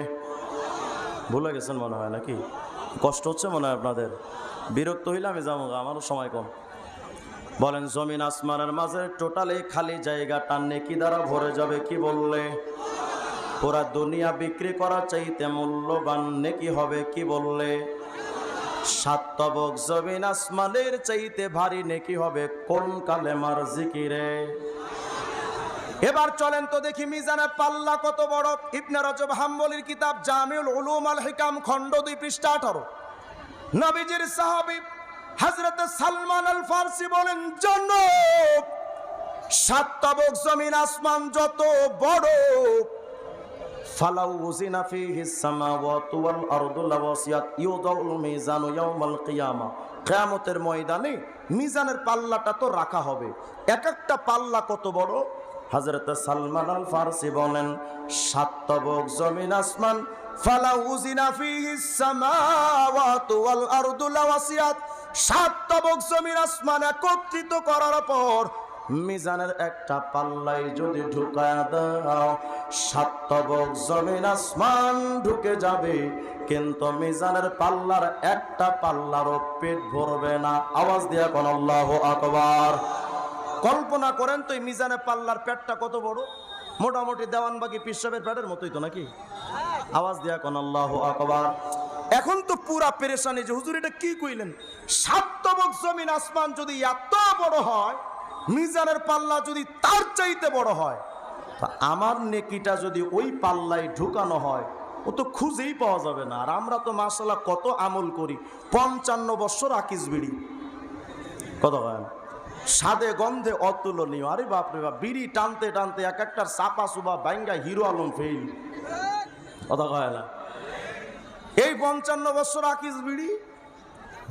ভুলে গেছেন মনে হয়, নাকি কষ্ট হচ্ছে মনে হয় আপনাদের? বিরক্ত হইলে আমি যাবো, আমারও সময় কম। বলেন, জমিন আসমানের মাঝের টোটালে খালি জায়গাটা নেকি দ্বারা ভরে যাবে। কি বললে? পুরা দুনিয়া বিক্রি করা চাইতে মূল্যবান নেকি হবে। কি বললে? সাত তবক জমিন আসমানের চাইতে ভারী নেকি হবে কোন কালেমার জিকিরে। এবার চলেন তো দেখি মিজানের পাল্লা কত বড়। ইবনে রজব হাম্বলির কিতাব জামিউল উলুম আল হিকাম খণ্ড 2 পৃষ্ঠা 18, নবীজির সাহাবী হযরত সালমান আল ফারসি বলেন, জনাব সাত তবক জমিন আসমান যত বড়, ফালাউ উযিনা ফীহি সামাওয়াতু ওয়াল আরদু লাওয়াসিয়াত ইউদাউল মিজানু ইয়াউমাল কিয়ামা। কিয়ামতের ময়দানে মিজানের পাল্লাটা তো রাখা হবে। এক একটা পাল্লা কত বড়? হযরত সালমান আল ফারসি বলেন, সাত তবক জমিন আসমান, ফালাউ উযিনা ফীহি সামাওয়াতু ওয়াল আরদু লাওয়াসিয়াত, সাত তবক জমিন আসমান একত্রিত করার পর মিজানের একটা পাল্লাই যদি ঢুকায়া দাও, সাত তবক জমিন আসমান ঢুকে যাবে, কিন্তু মিজানের পাল্লার একটা পাল্লারও পেট ভরবে না। আওয়াজ দিয়া কোন আল্লাহু আকবার। কল্পনা করেন তো এই মিজানের পাল্লার পেটটা কত বড়? মোটামুটি দেওয়ানবাগি পিসাবের পেটের মতোই তো, নাকি? আওয়াজ দিয়া কোন আল্লাহু আকবার। এখন তো পুরা পেরেশানি যে হুজুর এটা কি কইলেন? সাত তবক জমিন আসমান যদি এত বড় হয়, মিজানের পাল্লা যদি তার চাইতে বড় হয়, তা আমার নেকিটা যদি ওই পাল্লায় ঢুকানো হয়, ও তো খুঁজেই পাওয়া যাবে না। আর আমরা তো মাশাআল্লাহ কত আমল করি, 55 বছর আকিস বিড়ি, কত হয় সাদে গন্ধে অতুলনীয়। আরে বাপরে বাপ, বিড়ি টানতে টানতে এক একটার চাপা সুবা বাইঙ্গা হিরো আলম ফেল, কথা কয় না। এই 55 বছর আকিস বিড়ি,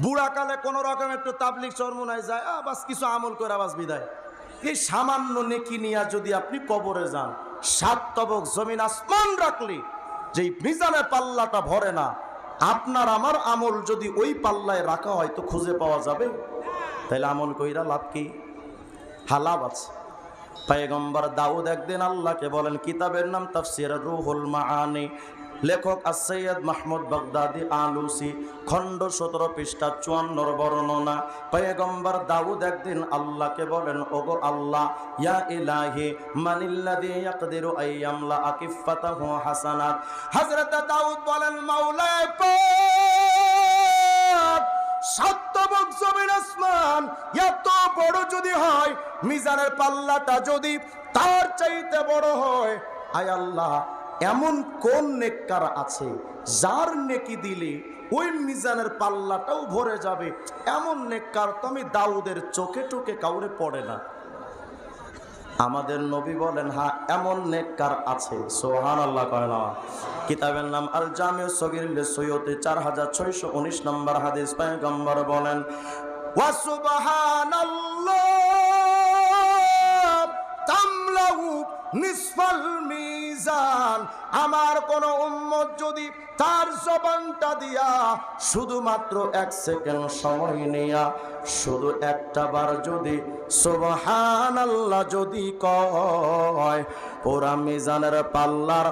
বুড়াকালে কোন রকম একটু তাবলিগ চরমুনায় যায়, বাস কিছু আমল করে বাস বিদায়। এই সামান্য নেকি নিয়ে যদি আপনি কবরে যান, সাত তবক জমিন আসমান রাখলে যেই মিজানের পাল্লাটা ভরে না, আপনার আমার আমল যদি ওই পাল্লায় রাখা হয় তো খুঁজে পাওয়া যাবে? তাইলে আমল কইরা লাভ কি? হালাব আছে। পয়গম্বর দাউদ একদিন আল্লাহকে বলেন, কিতাবের নাম তাফসীর রুহুল মাআনি, লেখক সৈয়দ মাহমুদ বাগদাদি আলুসি, খণ্ড 17 পৃষ্ঠা 54 বর্ণনা। পয়গম্বর দাউদ একদিন আল্লাহকে বলেন, ওগো আল্লাহ, ইয়া ইলাহি মানিল্লাযী ইয়াকদিরু আইয়ামলা আকিফাতাহু হাসানাত। হযরত দাউদ বলেন, মাওলা পাক, সাত তবক জমিন আসমান এত বড় যদি হয়, মিজানের পাল্লাটা যদি তার চাইতে বড় হয়, আয় আল্লাহ, এমন কোন নেককার আছে যার নেকি দিলে ওই মিজানের পাল্লাটাও ভরে যাবে? এমন নেককার তো আমি দাউদের চোখে টোকে কাউরে পড়ে না। আমাদের নবী বলেন, হ্যাঁ এমন নেককার আছে। সুবহানাল্লাহ কয় না? কিতাবের নাম আল জামিউ সগীর লি সৈয়দ 4619 নম্বর হাদিস। পয়গম্বর বলেন, ওয়া সুবহানাল্লাহ তামলাউ নিসফাল মিজান। আমার কোন উম্মত যদি তার জবানটা দিয়া শুধুমাত্র 1 সেকেন্ড সময় নিয়া শুধু একটা বার যদি সুবহানাল্লাহ যদি কয়, পুরা মিজানের পাল্লার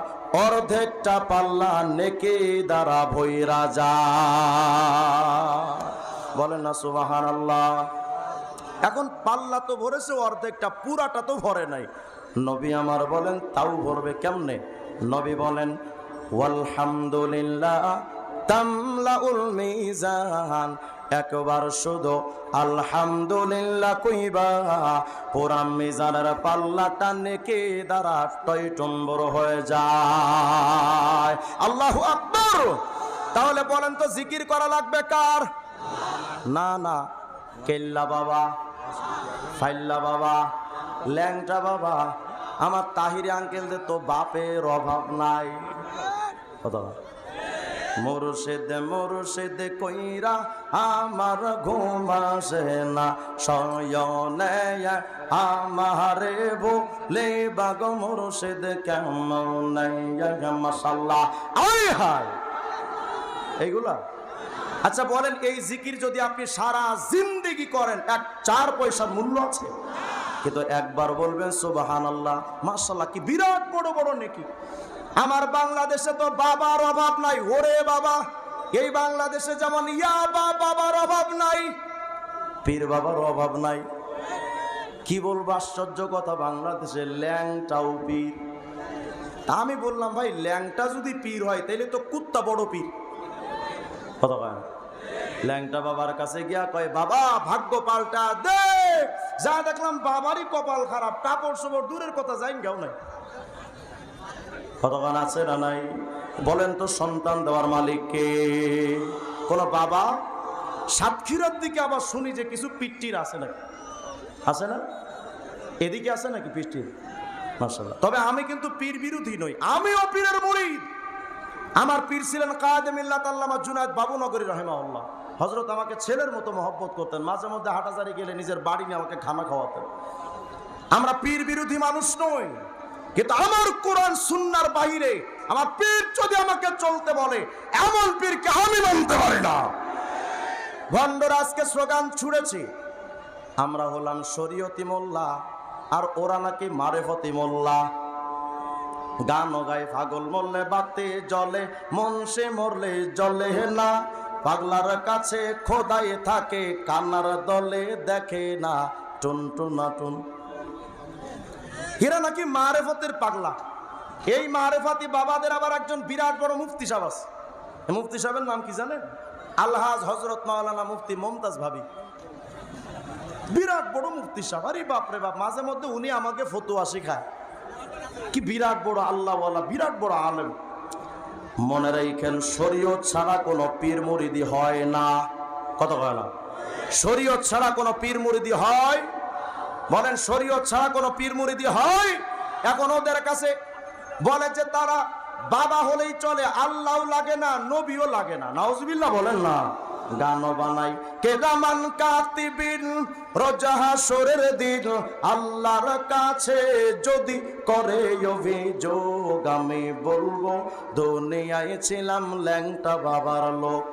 অর্ধেকটা পাল্লা নেকি দ্বারা ভইরা যায়। বলেন না সুবহানাল্লাহ। এখন পাল্লা তো ভরেছে অর্ধেকটা, পুরাটা তো ভরে নাই। নবী আমার বলেন তাও ভরবে কেমনে? নবী বলেন ওয়ালহামদুলিল্লাহ তামলাউল মিজান। একবার শুধু আলহামদুলিল্লাহ কইবা, পুরা মিজানের পাল্লাটা নেকি দ্বারা টইটম্বর হয়ে যায়। আল্লাহু আকবার। তাহলে বলেন তো জিকির করা লাগবে কার? না না, কেল্লা বাবা, ফাইল্লা বাবা, ল্যাংটা বাবা, আমার তাহিরি আঙ্কেলদের তো বাপের অভাব নাই। কথা মুর্শিদ মুর্শিদ কইরা আমার ঘুম আসে না, শয়নে আমারে বলে বাগ মুর্শিদ কেমন মাশাআল্লাহ। আয় হায় এইগুলা। আচ্ছা বলেন, এই জিকির যদি আপনি সারা জিন্দেগি করেন, 4 পয়সার মূল্য আছে? কিন্তু একবার বলবেন সুবহানাল্লাহ, মাশাআল্লাহ, কি বিরাট বড় বড় নেকি। আমার বাংলাদেশে তো বাবার অভাব নাই। ওরে বাবা, এই বাংলাদেশে যেমন বাবার অভাব নাই, পীর বাবার অভাব নাই। কি বলবো আশ্চর্য কথা, বাংলাদেশে ল্যাংটাও পীর। আমি বললাম ভাই, ল্যাংটা যদি পীর হয় তাহলে তো কুত্তা বড় পীর। কথা কয় ল্যাংটা বাবার কাছে গিয়া কয়, বাবা ভাগ্য পাল্টা দে। যা দেখলাম বাবারই কপাল খারাপ, কাপড় চোপড় দূরের কথা যাই গাও নাই। কতক্ষণ আছে না নাই? বলেন তো সন্তান দেওয়ার মালিক কে? কোন বাবা? সাতক্ষীরার দিকে আবার শুনি যে কিছু পিট্টির আছে নাকি, আছে না? এদিকে আছে নাকি পিট্টির? মাশাআল্লাহ। তবে আমি কিন্তু পীর বিরোধী নই, আমিও পীরের মুরিদ। আমার পীর ছিলেন কায়েদে মিল্লাত আল্লামা জুনায়েদ বাবুনগরী রাহিমাহুল্লাহ। হযরত আমাকে ছেলের মতো মহব্বত করতেন, মাঝে মধ্যে হাঁটাজারি গেলে নিজের বাড়ি নিয়ে আমাকে খানা খাওয়াতেন। আমরা পীর বিরোধী মানুষ নই, কিন্তু আমার কোরআন সুন্নাহর বাইরে আমার পীর যদি আমাকে চলতে বলে, এমন পীরকে আমি মানতে পারি না। ভণ্ডরা আজকে স্লোগান ছুড়েছে, আমরা হলাম শরীয়তি মোল্লা আর ওরা নাকি মারেফতি মোল্লা। গান গায় পাগল মরলে বাতে জ্বলে, মন সে মরলে জ্বলে না। পাগলার কাছে খোদাই থাকে, কান্নার দলে দেখে না টুনটুনা টুন। এরা নাকি মারেফতের পাগলা। এই মারেফাতি বাবাদের আবার একজন বিরাট বড় মুফতি সাহেব আছে। মুফতি সাহেবের নাম কি জানেন? আলহাজ হযরত মাওলানা মুফতি মুমতাজ ভাবি। বিরাট বড় মুফতি সাহেব। আরে বাপরে বাপ, মাঝে মধ্যে উনি আমাকে ফতোয়া শেখায়। কি বিরাট বড় আল্লাহওয়ালা, বিরাট বড় আলেম। মনে রাখেন, শরীয়ত ছাড়া কোনো পীর মুরিদি হয় না। কত বলা? শরীয়ত ছাড়া কোনো পীর মুরিদি হয়? বলেন, শরীয়ত ছাড়া কোনো পীর মুরিদি হয়? এখন ওদের কাছে বলে যে তারা বাবা হলেই চলে, আল্লাহও লাগে না, নবীও লাগে না। নাউজুবিল্লাহ বলেন না। গান বানাই কেদামান কাতিবিন রোজাহাসরের দিন, আল্লাহর কাছে যদি করে অভিযোগ, আমি বলবো দুনিয়ায় ছিলাম ল্যাংটা বাবার লোক।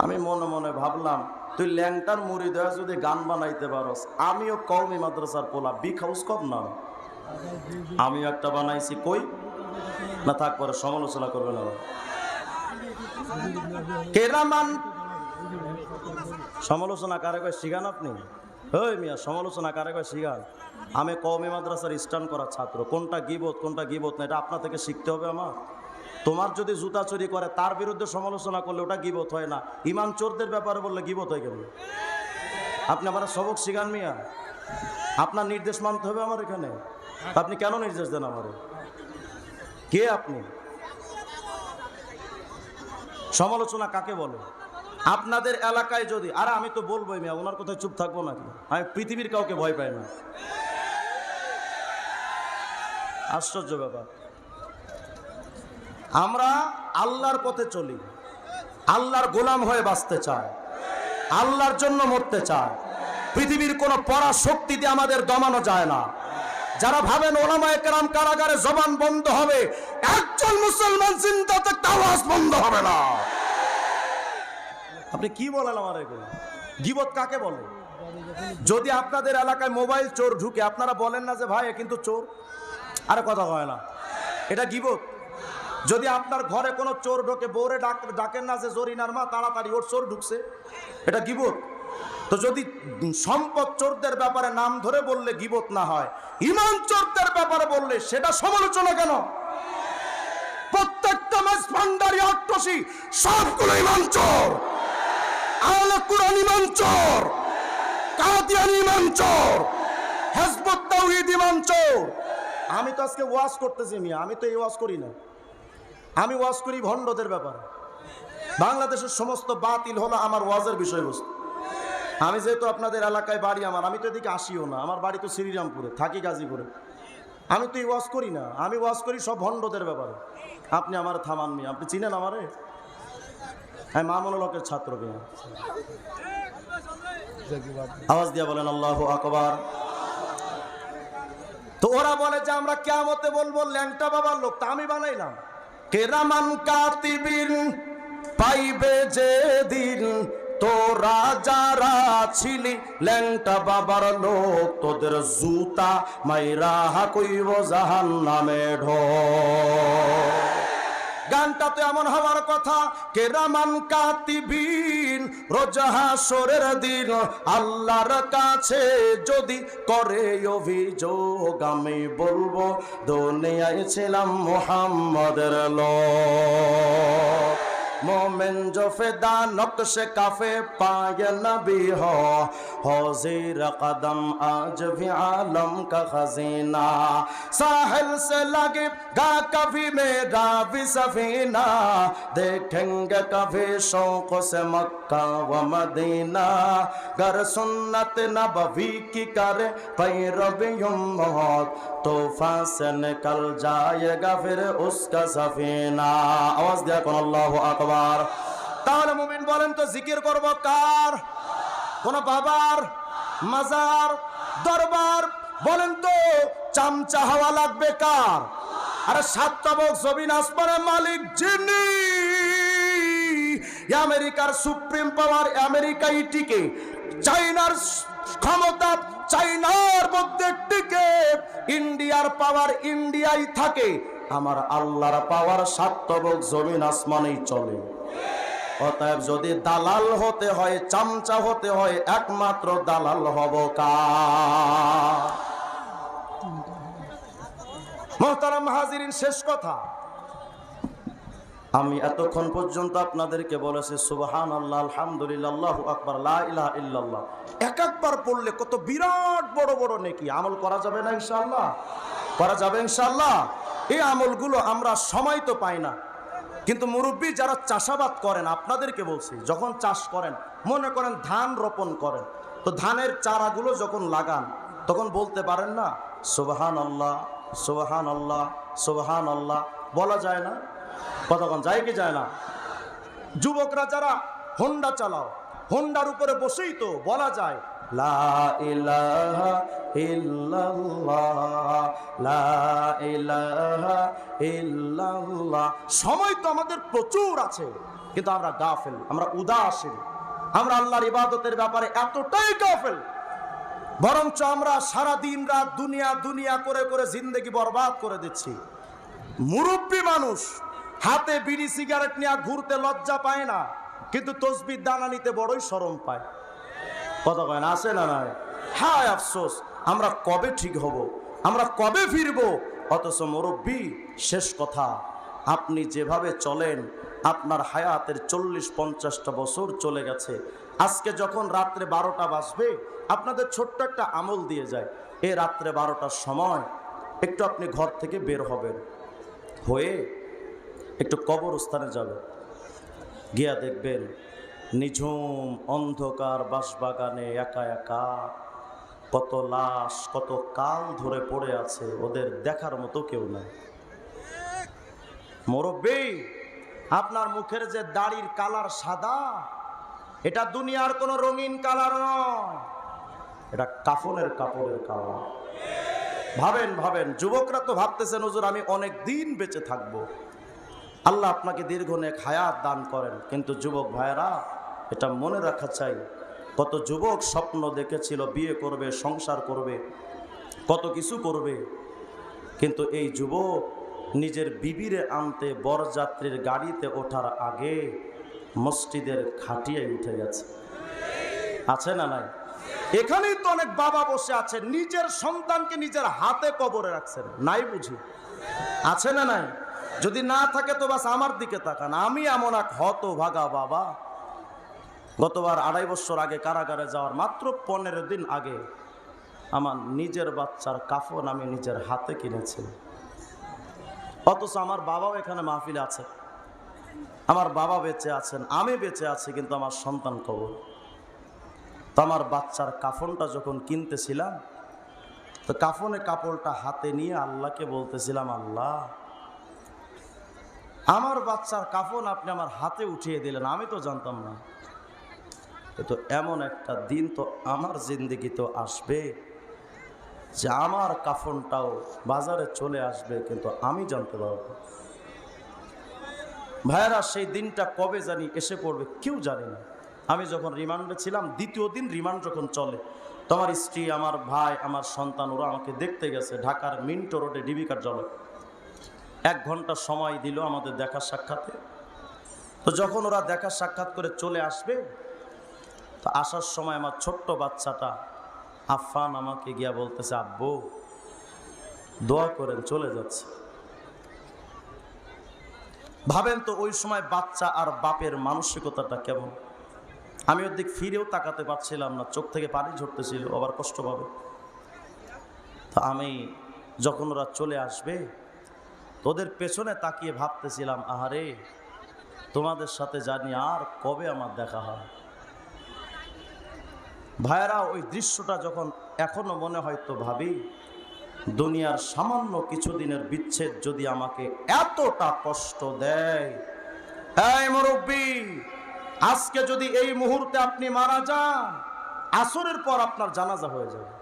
আমি মনে মনে ভাবলাম, তুই ল্যাংটার মুরিদ হয়ে যদি গান বানাইতে পারস, আমিও কওমি মাদ্রাসার পোলা, বিগ হাউস কম না, আমিও একটা বানাইছি। কই না থাক, পরে সমালোচনা করবে না। কেরামান সমালোচনা কারে কয় শিখান আপনি? ওই মিয়া, সমালোচনা কারে কয় শিখান? আমি কওমি মাদ্রাসার স্ট্যান্ড করা ছাত্র। কোনটা গীবত কোনটা গীবত না, এটা আপনার থেকে শিখতে হবে আমার। তোমার যদি জুতা চুরি করে তার বিরুদ্ধে সমালোচনা করলে ওটা গীবত হয় না, ইমান চোরদের ব্যাপারে বললে গীবত হয় কেন? আপনি আমার সবক শিখান মিয়া, আপনার নির্দেশ মানতে হবে আমার এখানে। আপনি কেন নির্দেশ দেন আমারে? কে আপনি? সমালোচনা কাকে বলে? আপনাদের এলাকায় যদি, আরে আমি তো বলবোই মিয়া, ওনার কথায় চুপ থাকবো নাকি? আমি পৃথিবীর কাউকে ভয় পাই না। আশ্চর্য ব্যাপার। আমরা আল্লাহর পথে চলি, আল্লাহর গোলাম হয়ে বাঁচতে চাই। আল্লাহর জন্য মরতে চায়। পৃথিবীর কোনো পরাশক্তি দিয়ে আমাদের দমানো যায় না। যারা ভাবেন ওলামায়ে কেরাম কারাগারে জবান বন্ধ হবে, একজন মুসলমান জিন্দা থাকতে আওয়াজ বন্ধ হবে না। আপনি কি বলেন আমার এগুলো? গীবত কাকে বলে? যদি আপনাদের এলাকায় মোবাইল চোর ঢুকে আপনারা বলেন না যে ভাই এ কিন্তু চোর? আরে কথা হয় না, এটা গীবত। যদি আপনার ঘরে কোনো চোর ঢোকে, বউরে ডাকেন না যে জরিনার মা তাড়াতাড়ি ওর চোর ঢুকছে, এটা গীবত। তো যদি সম্পদ চোরদের ব্যাপারে নাম ধরে বললে গীবত না হয়, ঈমান চোরদের ব্যাপারে বললে সেটা সমালোচনা কেন? প্রত্যেকটা মাস ভান্ডারি আট্টসি সবগুলো ঈমান চোর। আহলে কুরআন ঈমান চোর, কাদিয়ানী ঈমান চোর, হিজবুত তাওহীদ ঈমান চোর। আমি তো আজকে ওয়াজ করতেছি মিয়া, আমি তো এই ওয়াজ করি না। আমি ওয়াজ করি ভণ্ডদের ব্যাপারে। বাংলাদেশের সমস্ত বাতিল হলো আমার ওয়াজের বিষয়বস্তু। আমি যেহেতু আপনাদের এলাকায় বাড়ি আমার, আমি তো এদিকে আসিও না। আমার বাড়ি তো শ্রীরামপুরে, থাকি গাজীপুরে। আমি তো এই ওয়াজ করি না, আমি ওয়াজ করি সব ভণ্ডদের ব্যাপারে। আপনি আমার থামাননি, আপনি চিনেন আমারে? হ্যাঁ, মামুনুল হকের ছাত্রকে। আওয়াজ দিয়া বলেন আল্লাহু আকবার। তো ওরা বলে যে আমরা কিয়ামতে বলবো ল্যাংটা বাবার লোক, তা আমি বানাইলাম। কেরামান কাতিবিন পাইবে যে দিন, তোরা যারা ছিলি ল্যাংটা বাবার লোক, তোদের জুতা মাইরা কইব জাহান্নামে ঢোক। গানটা তো এমন হওয়ার কথা, কেরামান কাতিবিন রোজ হাসরের দিন আল্লাহর কাছে যদি করে অভিযোগ, আমি বলবো দুনিয়ায় ছিলাম মুহাম্মদের লোক। मोमिन जो फिदा नक्श काफे पाए नबी हो, हौजीर कदम आज भी आलम का खजीना। साहिल से लगे गा कभी मेरा भी सफीना, देखेंगे कभी शौक से मक्का व मदीना। गर सुन्नत नबवी की करे पैरवी उम्मत, तूफान से निकल जाएगा फिर उसका सफीना। आवाज दिया कौन? अल्लाहु আকবার। তাহলে মুমিন বলেন তো জিকির করব কার? কোন বাবার, মাজার, দরবার? বলেন তো চামচা হাওয়া লাগবে কার? আরে সাতটাবক জমিন আসমানের মালিক যিনি, আমেরিকার সুপ্রিম পাওয়ার আমেরিকাই টিকে, চাইনার ক্ষমতা চাইনার মধ্যে টিকে, ইন্ডিয়ার পাওয়ার ইন্ডিয়াই থাকে, আমার আল্লাহর পাওয়ার সাতটাবক জমিন আসমানেই চলে। অতএব যদি দালাল হতে হয়, চামচা হতে হয়, একমাত্র দালাল হব কার? মুহতারাম হাজিরিন, শেষ কথা, আমি এতক্ষণ পর্যন্ত আপনাদেরকে বলেছি সুবহানাল্লাহ, আলহামদুলিল্লাহ, আল্লাহু আকবার, লা ইলাহা ইল্লাল্লাহ। এক একবার পড়লে কত বিরাট বড় বড় নেকি। আমল করা যাবে না ইনশাআল্লাহ? করা যাবে ইনশাআল্লাহ। এই আমলগুলো আমরা সময় তো পাই না, কিন্তু মুরব্বী যারা চাষাবাদ করেন আপনাদেরকে বলছি, যখন চাষ করেন, মনে করেন ধান রোপণ করেন, তো ধানের চারাগুলো যখন লাগান তখন বলতে পারেন না সুবহানাল্লাহ, সুবহানাল্লাহ, সুবহানাল্লাহ? বলা যায় না? কতক্ষণ যায় কি যায় না? যুবকরা যারা হোন্ডা চালাও, হোন্ডার উপরে বসেই তো বলা যায় লা ইলাহা ইল্লাল্লাহ, লা ইলাহা ইল্লাল্লাহ। সময় তো আমাদের প্রচুর আছে, কিন্তু আমরা গাফেল, আমরা উদাসীন, আমরা আল্লাহর ইবাদতের ব্যাপারে এতটাই গাফেল, বরঞ্চ আমরা সারা দিন রাত দুনিয়া দুনিয়া করে করে জিন্দেগি বরবাদ করে দিচ্ছি। মুরব্বী মানুষ হাতে বিড়ি সিগারেট নিয়ে ঘুরতে লজ্জা পায় না, কিন্তু তসবির দানা নিতে বড়ই শরম পায়। কথা কয় না? আসে না? নাই? হায় আফসোস, আমরা কবে ঠিক হব, আমরা কবে ফিরব? অথচ মুরব্বী, শেষ কথা, আপনি যেভাবে চলেন আপনার হায়াতের 40-50টা বছর চলে গেছে। আজকে যখন রাত্রে 12টা বাজবে, আপনাদের ছোট্ট একটা আমল দিয়ে যায়, এই রাত্রে 12টার সময় একটু আপনি ঘর থেকে বের হবেন, হয়ে একটু কবরস্থানে যাবেন, গিয়া দেখবেন নিঝুম অন্ধকার বাঁশবাগানে একা একা কত লাশ কত কাল ধরে পড়ে আছে, ওদের দেখার মতো কেউ নাই। মুরব্বী, আপনার মুখের যে দাড়ির কালার সাদা, এটা দুনিয়ার কোনো রঙিন কালার নয়, এটা কাফনের কাপড়ের কালার। ভাবেন ভাবেন, যুবকরা তো ভাবতেছেন হুজুর আমি অনেক দিন বেঁচে থাকবো, আল্লাহ আপনাকে দীর্ঘ নেক হায়াত দান করেন। কিন্তু যুবক ভাইয়েরা, এটা মনে রাখা চাই, কত যুবক স্বপ্ন দেখেছিল বিয়ে করবে, সংসার করবে, কত কিছু করবে, কিন্তু এই যুবক নিজের বিবিরে আনতে বরযাত্রীর গাড়িতে ওঠার আগে মসজিদের খাটিয়ায় উঠে গেছে। আছে না নাই? এখানেই তো অনেক বাবা বসে আছে, নিজের সন্তানকে নিজের হাতে কবরে রাখছেন, নাই বুঝি? আছে না নাই? যদি না থাকে তো বাস আমার দিকে তাকান। আমি এমন এক হতভাগা বাবা, গতবার 2.5 বছর আগে কারাগারে যাওয়ার মাত্র 15 দিন আগে আমার নিজের বাচ্চার কাফন আমি নিজের হাতে কিনেছি। অথচ আমার বাবাও এখানে মাহফিলে আছে, আমার বাবা বেঁচে আছেন, আমি বেঁচে আছি, কিন্তু আমার সন্তান কবর। তো আমার বাচ্চার কাফনটা যখন কিনতেছিলাম, তো কাফনে কাপড়টা হাতে নিয়ে আল্লাহকে বলতেছিলাম, আল্লাহ আমার বাচ্চার কাফন আপনি আমার হাতে উঠিয়ে দিলেন, আমি তো জানতাম না। তো এমন একটা দিন তো আমার জিন্দেগিতেও আসবে যে আমার কাফনটাও বাজারে চলে আসবে, কিন্তু আমি জানতে পারবো। ভাইয়েরা, সেই দিনটা কবে জানি এসে পড়বে কেউ জানে না। আমি যখন রিমান্ডে ছিলাম, 2য় দিন রিমান্ড যখন চলে, তোমার স্ত্রী, আমার ভাই, আমার সন্তান, ওরা আমাকে দেখতে গেছে ঢাকার মিন্টো রোডে ডিবি কার্যালয়। 1 ঘন্টা সময় দিল আমাদের দেখা সাক্ষাতে। তো যখন ওরা দেখা সাক্ষাৎ করে চলে আসবে, তো আসার সময় আমার ছোট্ট বাচ্চাটা আফফান আমাকে গিয়া বলতেছে, আব্বু দোয়া করেন, চলে যাচ্ছে। ভাবেন তো ওই সময় বাচ্চা আর বাপের মানসিকতাটা কেমন। আমি ওর দিক ফিরেও তাকাতে পারছিলাম না, চোখ থেকে পানি ঝরতেছিল, আবার কষ্ট পাবে। তো আমি যখন ওরা চলে আসবে, ওদের পেছনে তাকিয়ে ভাবতেছিলাম, আহারে তোমাদের সাথে জানি আর কবে আমার দেখা হয়। ভাইয়েরা, ওই দৃশ্যটা যখন এখনো মনে হয় তো ভাবি, দুনিয়ার সামান্য কিছুদিনের বিচ্ছেদ যদি আমাকে এতটা কষ্ট দেয়। এই মুরব্বি, আজকে যদি এই মুহূর্তে আপনি মারা যান, আসরের পর আপনার জানাজা হয়ে যাবে,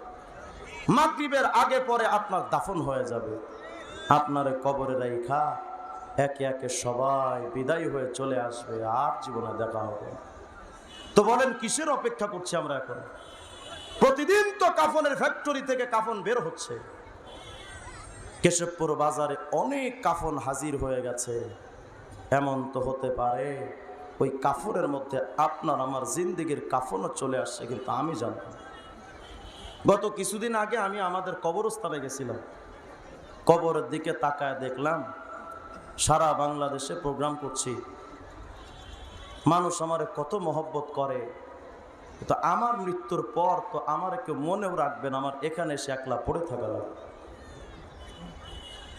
মাগরিবের আগে পরে আপনার দাফন হয়ে যাবে, আপনার কবরে রাইখা একে একে সবাই বিদায় হয়ে চলে আসবে, আর জীবনে দেখা হবে। তো বলেন কিসের অপেক্ষা করছি আমরা এখন? প্রতিদিন তো কাফনের ফ্যাক্টরি থেকে কাফন বের হচ্ছে, কেশবপুর বাজারে অনেক কাফন হাজির হয়ে গেছে। এমন তো হতে পারে ওই কাফনের মধ্যে আপনার আমার জিন্দেগির কাফনও চলে আসছে, কিন্তু আমি জানি না। গত কিছুদিন আগে আমি আমাদের কবরস্থানে গেছিলাম, কবরের দিকে তাকায় দেখলাম সারা বাংলাদেশে প্রোগ্রাম করছি, মানুষ আমারে কত মহব্বত করে। তো আমার মৃত্যুর পর তো আমার কেউ মনেও রাখবেন, আমার এখানে এসে একলা পড়ে থাকা লাগবে।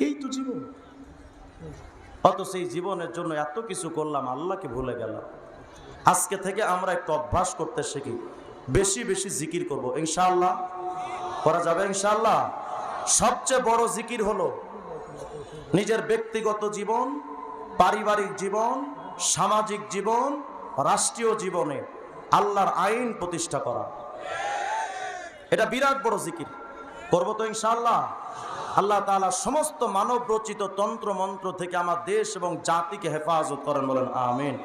এই তো জীবন। অত সেই জীবনের জন্য এত কিছু করলাম, আল্লাহকে ভুলে গেলাম। আজকে থেকে আমরা একটু অভ্যাস করতে শিখি, বেশি বেশি জিকির করব, ইনশাআল্লাহ করা যাবে ইনশাআল্লাহ। সবচেয়ে বড় জিকির হলো নিজের ব্যক্তিগত জীবন, পারিবারিক জীবন, সামাজিক জীবন, রাষ্ট্রীয় জীবনে আল্লাহর আইন প্রতিষ্ঠা করা। এটা বিরাট বড় জিকির, করবো তো ইনশাআল্লাহ। আল্লাহ তাআলা সমস্ত মানব রচিত তন্ত্র মন্ত্র থেকে আমার দেশ এবং জাতিকে হেফাজত করেন, বলেন আমিন।